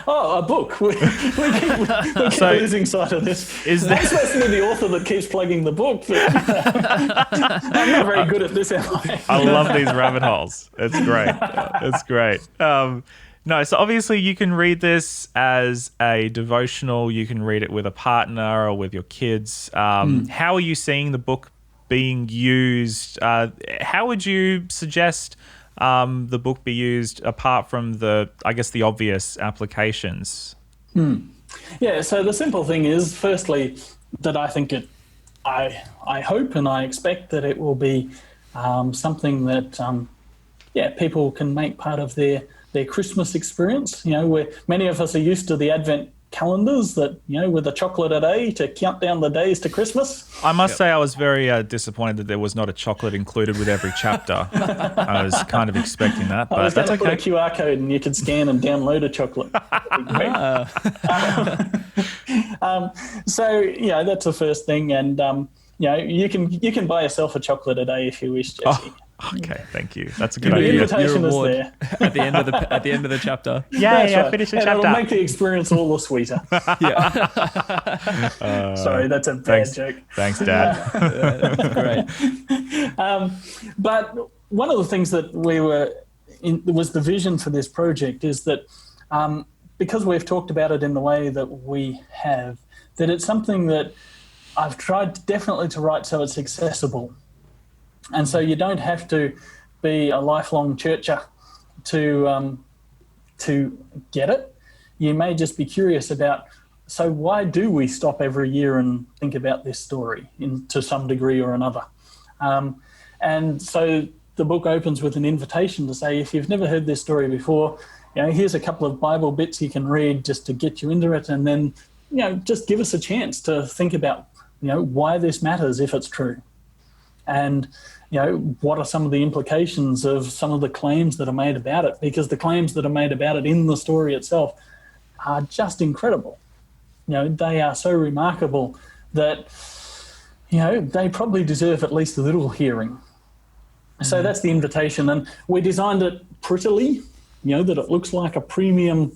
a book. We keep losing sight of this. Is I'm supposed to be the author that keeps plugging the book, but I'm not very good at this, am I? I love these rabbit holes. It's great. It's great. No, so obviously you can read this as a devotional. You can read it with a partner or with your kids. How are you seeing the book being used? How would you suggest the book be used apart from the obvious applications? Yeah, so the simple thing is, firstly, that I think I hope and I expect that it will be something that people can make part of their Christmas experience. Where many of us are used to the Advent calendars that, with a chocolate a day to count down the days to Christmas. I must say I was very disappointed that there was not a chocolate included with every chapter. I was kind of expecting that, but that's okay. I was going to put a QR code and you could scan and download a chocolate. So, that's the first thing. And, you can buy yourself a chocolate a day if you wish, Jesse. Okay, thank you. That's a good The idea. invitation is there. at the end of the chapter. Yeah, finish the and chapter. it'll make the experience all the sweeter. Sorry, that's a bad joke. Thanks, Dad. That's great. But one of the things that was the vision for this project is that because we've talked about it in the way that we have, that it's something that I've tried definitely to write so it's accessible. And so you don't have to be a lifelong churcher to get it. You may just be curious about, so why do we stop every year and think about this story to some degree or another? And so the book opens with an invitation to say, if you've never heard this story before, here's a couple of Bible bits you can read just to get you into it, and then, just give us a chance to think about, why this matters if it's true. And, what are some of the implications of some of the claims that are made about it? Because the claims that are made about it in the story itself are just incredible. They are so remarkable that, they probably deserve at least a little hearing. So that's the invitation. And we designed it prettily, that it looks like a premium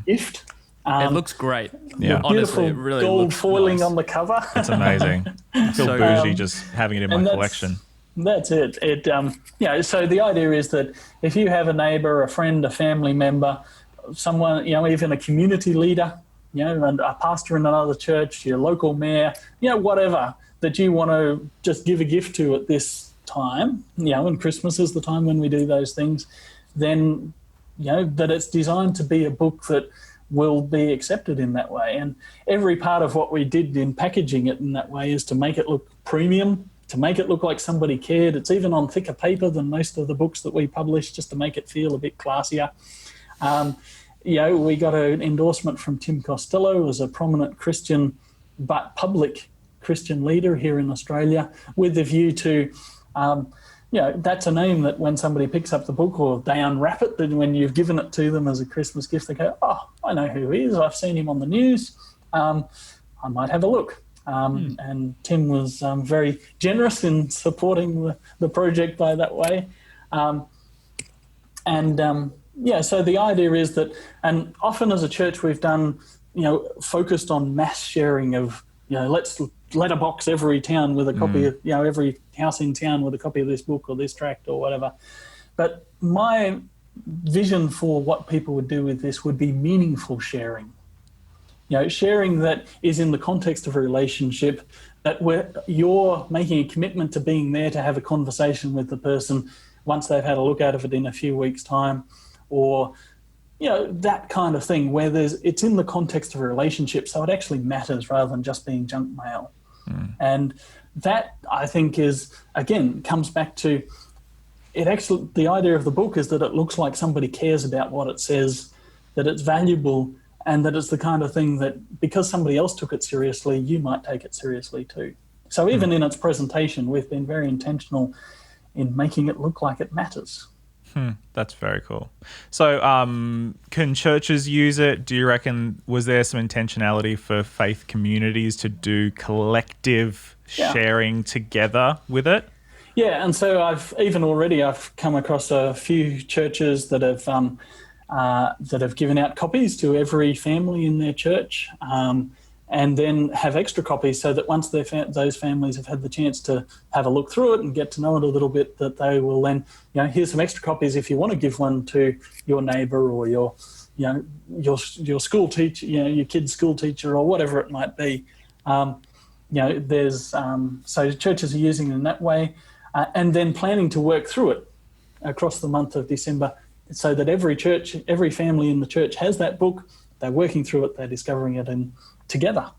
gift. It looks great. Yeah. Beautiful Honestly, it really gold looks foiling nice. on the cover. It's amazing. I feel So bougie just having it in my collection. That's it. So the idea is that if you have a neighbour, a friend, a family member, someone, even a community leader, and a pastor in another church, your local mayor, whatever, that you want to just give a gift to at this time, and Christmas is the time when we do those things, then, that it's designed to be a book that will be accepted in that way. And every part of what we did in packaging it in that way is to make it look premium, to make it look like somebody cared. It's even on thicker paper than most of the books that we publish, just to make it feel a bit classier. We got an endorsement from Tim Costello as a prominent Christian but public Christian leader here in Australia, with the view to, that's a name that when somebody picks up the book or they unwrap it, then when you've given it to them as a Christmas gift, they go, oh, I know who he is. I've seen him on the news. I might have a look. And Tim was very generous in supporting the project by that way. So the idea is that, and often as a church we've done, focused on mass sharing of, let's letterbox every town with a copy of, every house in town with a copy of this book or this tract or whatever. But my vision for what people would do with this would be meaningful sharing. Sharing that is in the context of a relationship, that you're making a commitment to being there to have a conversation with the person once they've had a look at it in a few weeks' time, or that kind of thing where it's in the context of a relationship, so it actually matters rather than just being junk mail. And that, I think, comes back to it. Actually, the idea of the book is that it looks like somebody cares about what it says, that it's valuable, and that it's the kind of thing that because somebody else took it seriously, you might take it seriously too. So even in its presentation, we've been very intentional in making it look like it matters. That's very cool. So can churches use it? Do you reckon, was there some intentionality for faith communities to do collective sharing together with it? Yeah, and so I've come across a few churches that have given out copies to every family in their church, and then have extra copies so that once those families have had the chance to have a look through it and get to know it a little bit, that they will then, here's some extra copies if you want to give one to your neighbour or your school teacher, your kid's school teacher or whatever it might be. There's so churches are using it in that way, and then planning to work through it across the month of December, so that every family in the church has that book. They're working through it. They're discovering it together.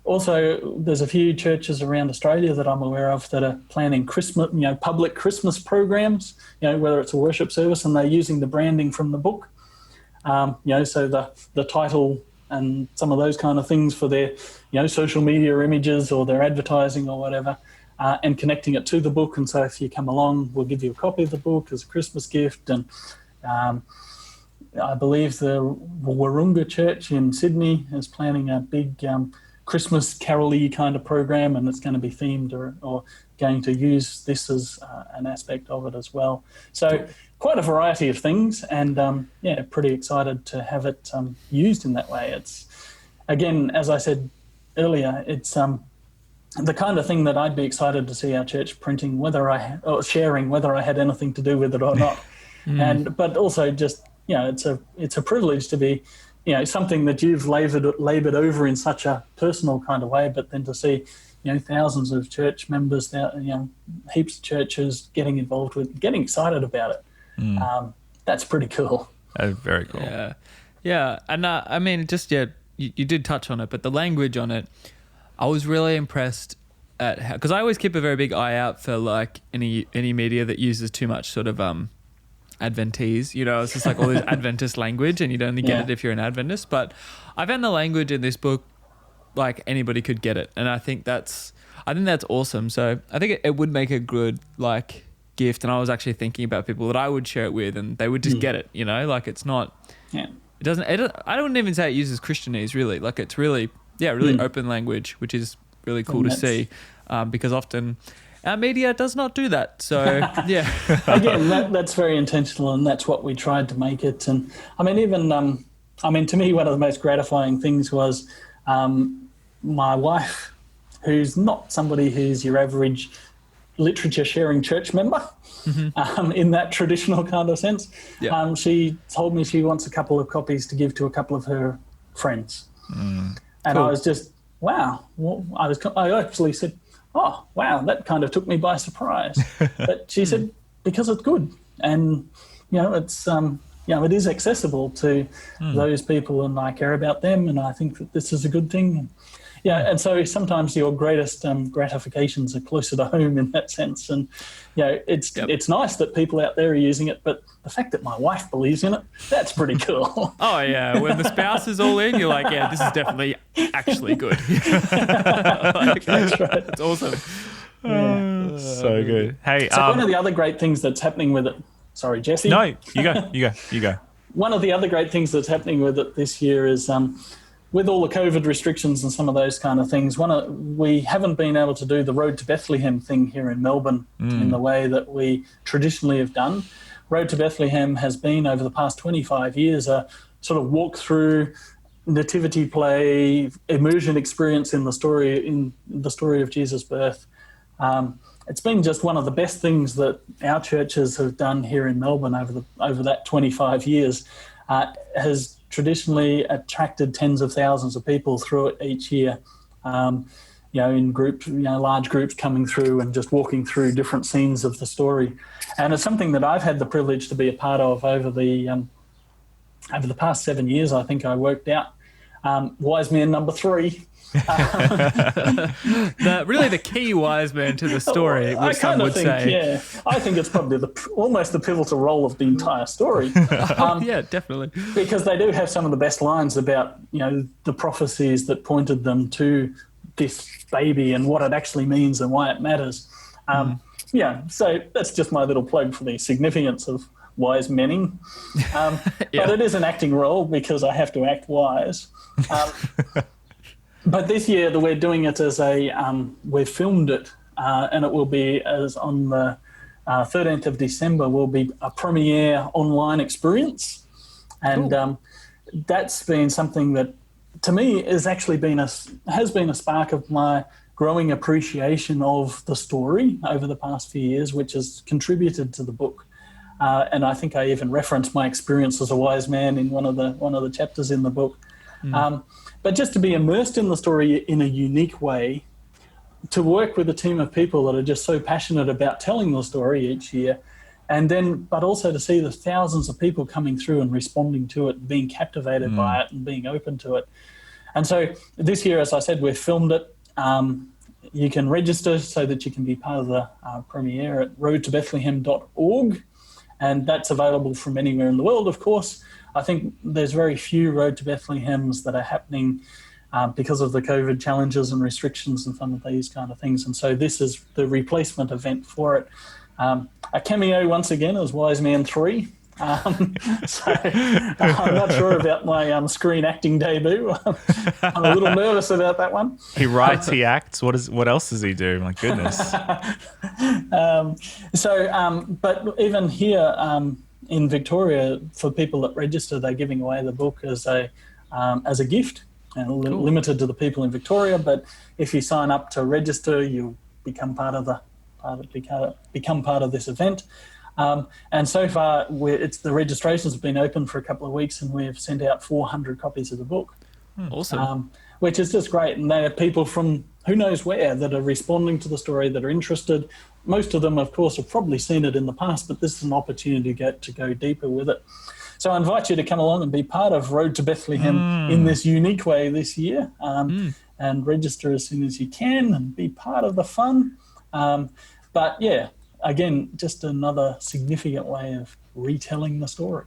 Also, there's a few churches around Australia that I'm aware of that are planning Christmas, public Christmas programs. Whether it's a worship service, and they're using the branding from the book. So the title and some of those kind of things for their, social media images or their advertising or whatever, and connecting it to the book. And so if you come along, we'll give you a copy of the book as a Christmas gift. And I believe the Wahroonga Church in Sydney is planning a big Christmas carol-y kind of program, and it's going to be themed or going to use this as an aspect of it as well. So quite a variety of things, and pretty excited to have it used in that way. It's, again, as I said earlier, it's the kind of thing that I'd be excited to see our church printing, sharing, whether I had anything to do with it or not. But also just, it's a privilege to be, something that you've laboured over in such a personal kind of way, but then to see, thousands of church members, heaps of churches getting involved with, getting excited about it. That's pretty cool. Very cool. Yeah. And you did touch on it, but the language on it, I was really impressed at how, because I always keep a very big eye out for like any media that uses too much sort of Adventese, it's just like all this Adventist language, and you'd only get it if you're an Adventist. But I found the language in this book, like anybody could get it, and I think that's awesome. So I think it would make a good like gift, and I was actually thinking about people that I would share it with, and they would just get it. Like it's not. Yeah. It doesn't. I wouldn't even say it uses Christianese really. Like it's really open language, which is really cool to see, because often our media does not do that. So, yeah. Again, that's very intentional, and that's what we tried to make it. And to me, one of the most gratifying things was my wife, who's not somebody who's your average literature sharing church member, in that traditional kind of sense. Yeah. She told me she wants a couple of copies to give to a couple of her friends. And cool. I was just, wow. Well, I actually said, oh, wow, that kind of took me by surprise. But she said, because it's good. And, it's, it is accessible to those people, and I care about them, and I think that this is a good thing. And so sometimes your greatest gratifications are closer to home in that sense. And, it's nice that people out there are using it, but the fact that my wife believes in it, that's pretty cool. Oh, yeah. When the spouse is all in, you're like, yeah, this is definitely actually good. That's right. It's awesome. So good. Hey, so one of the other great things that's happening with it, sorry, Jesse. No, you go. One of the other great things that's happening with it this year is with all the COVID restrictions and some of those kind of things, we haven't been able to do the Road to Bethlehem thing here in Melbourne in the way that we traditionally have done. Road to Bethlehem has been, over the past 25 years, a sort of walk through nativity play, immersion experience in the story of Jesus' birth. It's been just one of the best things that our churches have done here in Melbourne over that 25 years. Has traditionally attracted tens of thousands of people through it each year, in groups, large groups coming through and just walking through different scenes of the story. And it's something that I've had the privilege to be a part of over the past 7 years, I think I worked out. Wiseman number 3. Really the key Wiseman to the story, I which some kind of would think, say. yeah, I think it's probably almost the pivotal role of the entire story. Yeah, definitely. Because they do have some of the best lines about, the prophecies that pointed them to this baby and what it actually means and why it matters. Yeah, so that's just my little plug for the significance of wise menning. But it is an acting role because I have to act wise. But this year we're doing it as we've filmed it, and it will be as on the 13th of December will be a premiere online experience. And that's been something that to me has actually been a spark of my growing appreciation of the story over the past few years, which has contributed to the book. And I think I even referenced my experience as a wise man in one of the chapters in the book. But just to be immersed in the story in a unique way, to work with a team of people that are just so passionate about telling the story each year, but also to see the thousands of people coming through and responding to it, being captivated by it and being open to it. And so this year, as I said, we've filmed it. You can register so that you can be part of the premiere at roadtobethlehem.org. And that's available from anywhere in the world, of course. I think there's very few Road to Bethlehems that are happening because of the COVID challenges and restrictions and some of these kind of things. And so this is the replacement event for it. A cameo, once again, as Wiseman 3. So I'm not sure about my screen acting debut. I'm a little nervous about that one. He writes, he acts. What else does he do? My goodness. But even here in Victoria, for people that register, they're giving away the book as a gift, and limited to the people in Victoria. But if you sign up to register, you'll become part of this event. And so far, the registrations have been open for a couple of weeks, and we've sent out 400 copies of the book. Awesome. Which is just great. And they are people from who knows where that are responding to the story, that are interested. Most of them, of course, have probably seen it in the past, but this is an opportunity to go deeper with it. So I invite you to come along and be part of Road to Bethlehem in this unique way this year, and register as soon as you can and be part of the fun. But yeah, again, just another significant way of retelling the story.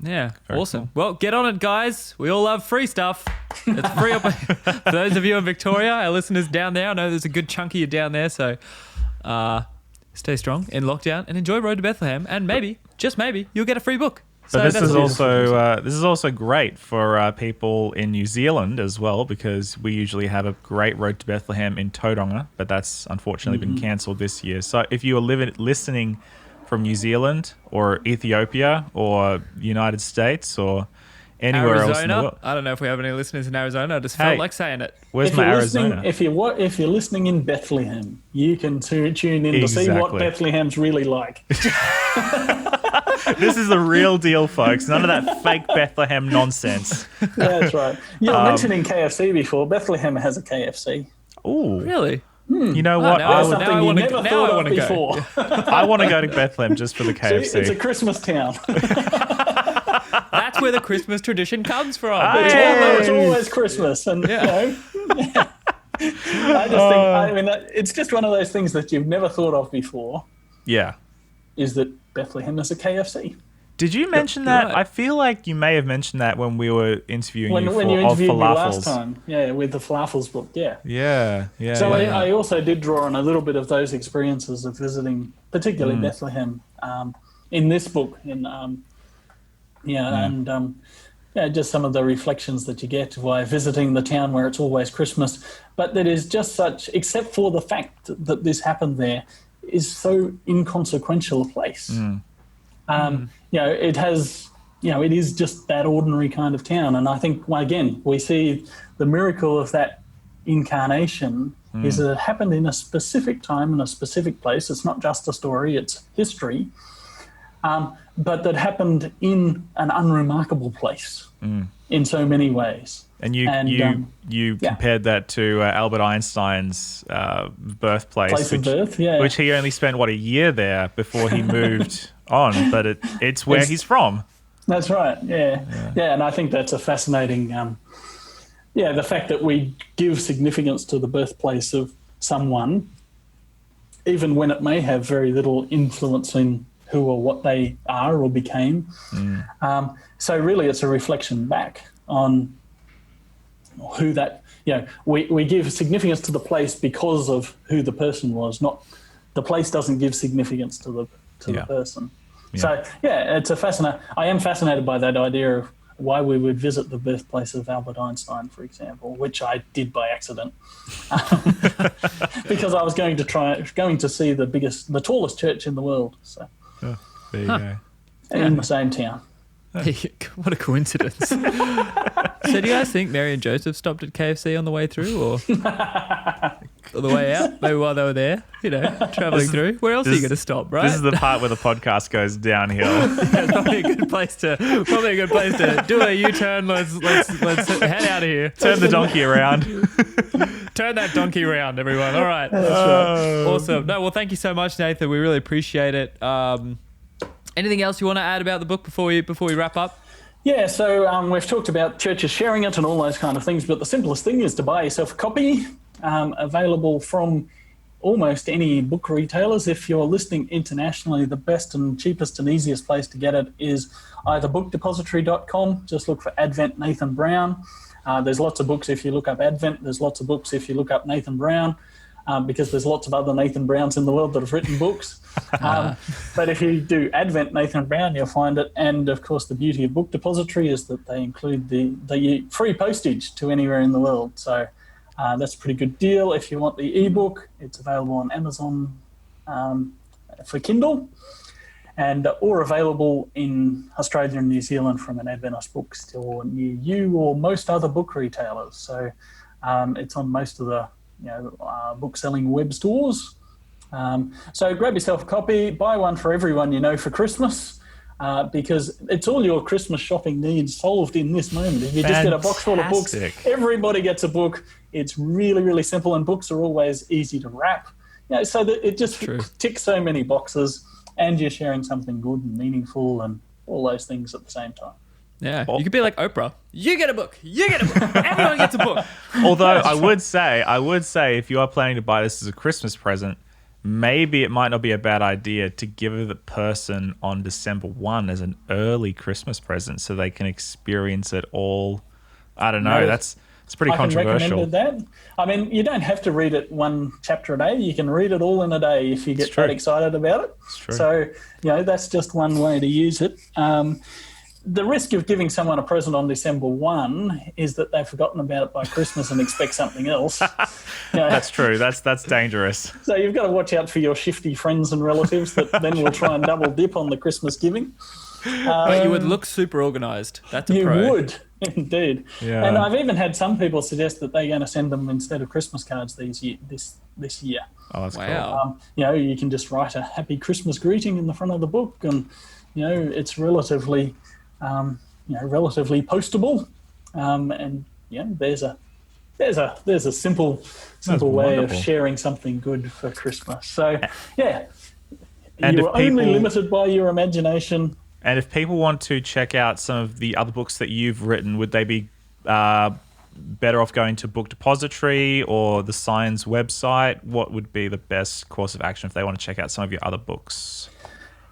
Yeah, Very awesome. cool. Well, get on it, guys. We all love free stuff. It's free. For those of you in Victoria, our listeners down there, I know there's a good chunk of you down there, so stay strong in lockdown and enjoy Road to Bethlehem, and maybe, just maybe, you'll get a free book. So But this that's is also great for people in New Zealand as well, because we usually have a great Road to Bethlehem in Tauranga, but that's unfortunately been cancelled this year. So if you are listening from New Zealand or Ethiopia or United States or anywhere else in the world, I don't know if we have any listeners in Arizona. I just felt like saying it. Where's my Arizona? If you're listening in Bethlehem, you can tune in to see what Bethlehem's really like. This is the real deal, folks. None of that fake Bethlehem nonsense. That's right. You were mentioning KFC before. Bethlehem has a KFC. Oh, Really? You know what? now Something I you wanna- never now thought I of wanna go. before. I want to go to Bethlehem just for the KFC. See, it's a Christmas town. That's where the Christmas tradition comes from. It's always Christmas, and I just think, it's just one of those things that you've never thought of before. Yeah. Is that Bethlehem is a KFC? Did you mention that? right. I feel like you may have mentioned that when we were interviewing When you of interviewed me falafels. last time, with the falafels book, Yeah. So I also did draw on a little bit of those experiences of visiting, particularly Bethlehem, in this book, just some of the reflections that you get while visiting the town where it's always Christmas. But that is just such, except for the fact that this happened there, is so inconsequential a place. It has, it is just that ordinary kind of town. And I think, again, we see the miracle of that incarnation is that it happened in a specific time in a specific place. It's not just a story, it's history. But that happened in an unremarkable place in so many ways. And you compared that to Albert Einstein's birthplace, Place of birth, which he only spent a year there before he moved on. But it's where he's from. That's right. Yeah. And I think that's a fascinating the fact that we give significance to the birthplace of someone, even when it may have very little influence in who or what they are or became. So really it's a reflection back on who that, we give significance to the place because of who the person was, not the place doesn't give significance to the person. Yeah. So it's I am fascinated by that idea of why we would visit the birthplace of Albert Einstein, for example, which I did by accident, because I was going to see the tallest church in the world. So there you go. In the same town. What a coincidence. So do you guys think Mary and Joseph stopped at KFC on the way through, or on the way out? Maybe while they were there, traveling through. Where else are you going to stop, right? This is the part where the podcast goes downhill. It's probably a good place to do a U-turn. Let's head out of here. Turn the donkey around. Turn that donkey around, everyone. All right. Awesome. No, well, thank you so much, Nathan. We really appreciate it. Anything else you want to add about the book before we wrap up? Yeah, so we've talked about churches sharing it and all those kind of things, but the simplest thing is to buy yourself a copy, available from almost any book retailers. If you're listening internationally, the best and cheapest and easiest place to get it is either bookdepository.com. Just look for Advent Nathan Brown. There's lots of books if you look up Advent. There's lots of books if you look up Nathan Brown. Because there's lots of other Nathan Browns in the world that have written books. But if you do Advent Nathan Brown, you'll find it. And, of course, the beauty of Book Depository is that they include the free postage to anywhere in the world. So that's a pretty good deal. If you want the ebook, it's available on Amazon for Kindle, or available in Australia and New Zealand from an Adventist bookstore near you or most other book retailers. So it's on most of the book-selling web stores. So grab yourself a copy, buy one for everyone for Christmas, because it's all your Christmas shopping needs solved in this moment. If you just get a box full of books, everybody gets a book. It's really, really simple, and books are always easy to wrap. So that it just ticks so many boxes, and you're sharing something good and meaningful and all those things at the same time. Yeah, you could be like Oprah. You get a book. You get a book. Everyone gets a book. Although I would say if you are planning to buy this as a Christmas present, maybe it might not be a bad idea to give the person on December 1 as an early Christmas present so they can experience it all. I don't know. It's pretty controversial. I can recommend that. I mean, you don't have to read it one chapter a day. You can read it all in a day if you get that excited about it. It's true. So, that's just one way to use it. The risk of giving someone a present on December 1 is that they've forgotten about it by Christmas and expect something else. That's true. That's dangerous. So you've got to watch out for your shifty friends and relatives that then will try and double dip on the Christmas giving. But you would look super organised. That's a pro. You would, indeed. Yeah. And I've even had some people suggest that they're going to send them instead of Christmas cards this year. Oh, that's wow. cool. You can just write a happy Christmas greeting in the front of the book, and it's relatively postable, and there's a simple way of sharing something good for Christmas. So and you're only limited by your imagination. And if people want to check out some of the other books that you've written, would they be better off going to Book Depository or the Science website? What would be the best course of action if they want to check out some of your other books?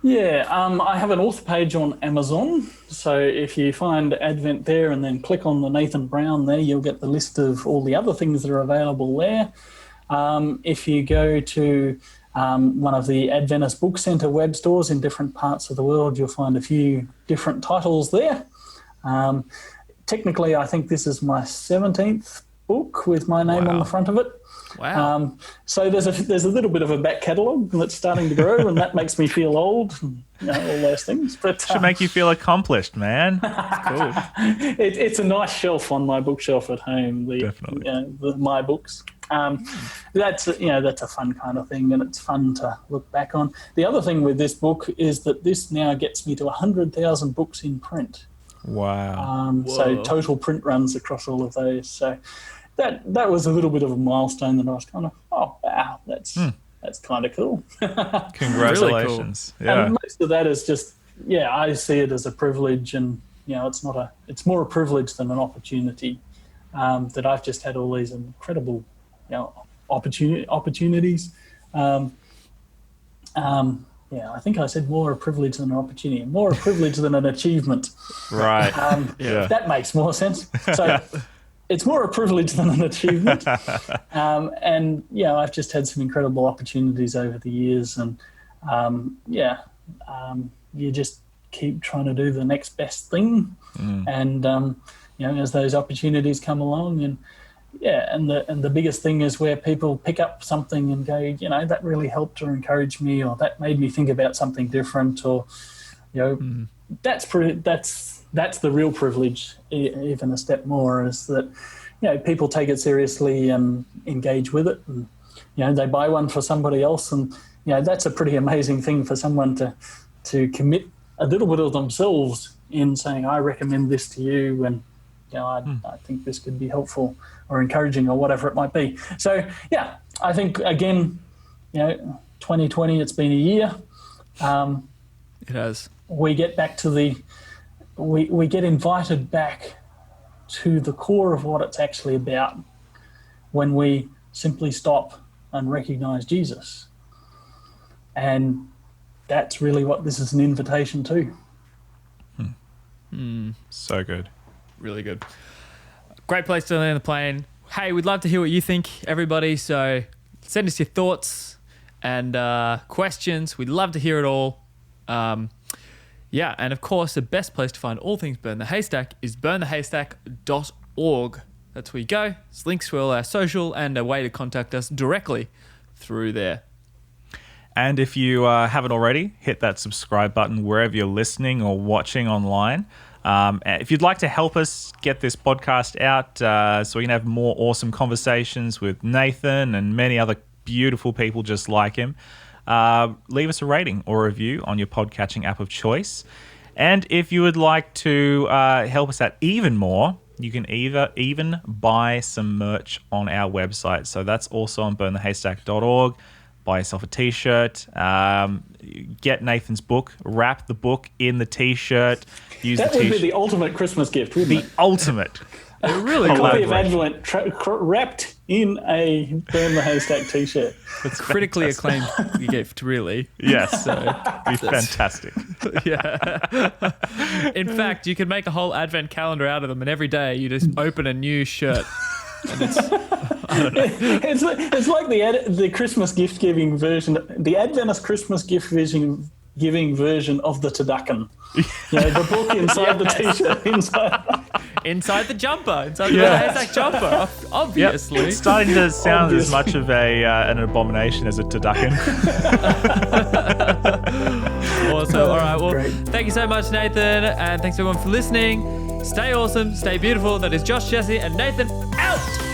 Yeah, I have an author page on Amazon. So if you find Advent there and then click on the Nathan Brown there, you'll get the list of all the other things that are available there. If you go to one of the Adventist Book Centre web stores in different parts of the world, you'll find a few different titles there. Technically, I think this is my 17th book with my name on the front of it. Wow. So there's a little bit of a back catalogue that's starting to grow, and that makes me feel old, and, all those things. But should make you feel accomplished, man. That's cool. It's a nice shelf on my bookshelf at home. Definitely. My books. That's a fun kind of thing, and it's fun to look back on. The other thing with this book is that this now gets me to 100,000 books in print. Wow. So total print runs across all of those. So that was a little bit of a milestone that I was kind of, oh wow, that's kind of cool. Congratulations. Really cool. Yeah. And most of that is just, I see it as a privilege, and it's more a privilege than an opportunity. that I've just had all these incredible, opportunities. I think I said more a privilege than an opportunity, more a privilege than an achievement. Right. That makes more sense. So it's more a privilege than an achievement. I've just had some incredible opportunities over the years, and you just keep trying to do the next best thing. And as those opportunities come along, and the biggest thing is where people pick up something and go, that really helped or encouraged me, or that made me think about something different, or that's the real privilege. Even a step more is that people take it seriously and engage with it, and they buy one for somebody else, and that's a pretty amazing thing for someone to commit a little bit of themselves in saying, I recommend this to you, and I think this could be helpful or encouraging or whatever it might be. So I think again, 2020, it's been a year. It has. We get back to we get invited back to the core of what it's actually about when we simply stop and recognize Jesus. And that's really what this is an invitation to. So good. Really good. Great place to land the plane. Hey, we'd love to hear what you think, everybody. So send us your thoughts and questions. We'd love to hear it all. And of course, the best place to find all things Burn the Haystack is burnthehaystack.org. That's where you go. There's links to all our social and a way to contact us directly through there. And if you haven't already, hit that subscribe button wherever you're listening or watching online. If you'd like to help us get this podcast out so we can have more awesome conversations with Nathan and many other beautiful people just like him, leave us a rating or review on your podcatching app of choice. And if you would like to help us out even more, you can even buy some merch on our website. So that's also on burnthehaystack.org. Buy yourself a t-shirt, get Nathan's book, wrap the book in the t-shirt, use that the t-shirt. Would be the ultimate Christmas gift, wouldn't it? The ultimate. Really A copy of collaboration. Advent wrapped in a Burn the Haystack t-shirt. It's critically acclaimed gift, really. Yes, be fantastic. Yeah. In fact, you could make a whole advent calendar out of them, and every day you just open a new shirt. And It's like the Christmas gift giving version, the Adventist Christmas gift giving version of the Turducken. The book inside the t-shirt, inside the jumper, inside the Haystack jumper, obviously. Yep. It's starting to sound as much of an abomination as a turducken. Awesome. All right. Well, Great. Thank you so much, Nathan, and thanks everyone for listening. Stay awesome, stay beautiful. That is Josh, Jesse, and Nathan out.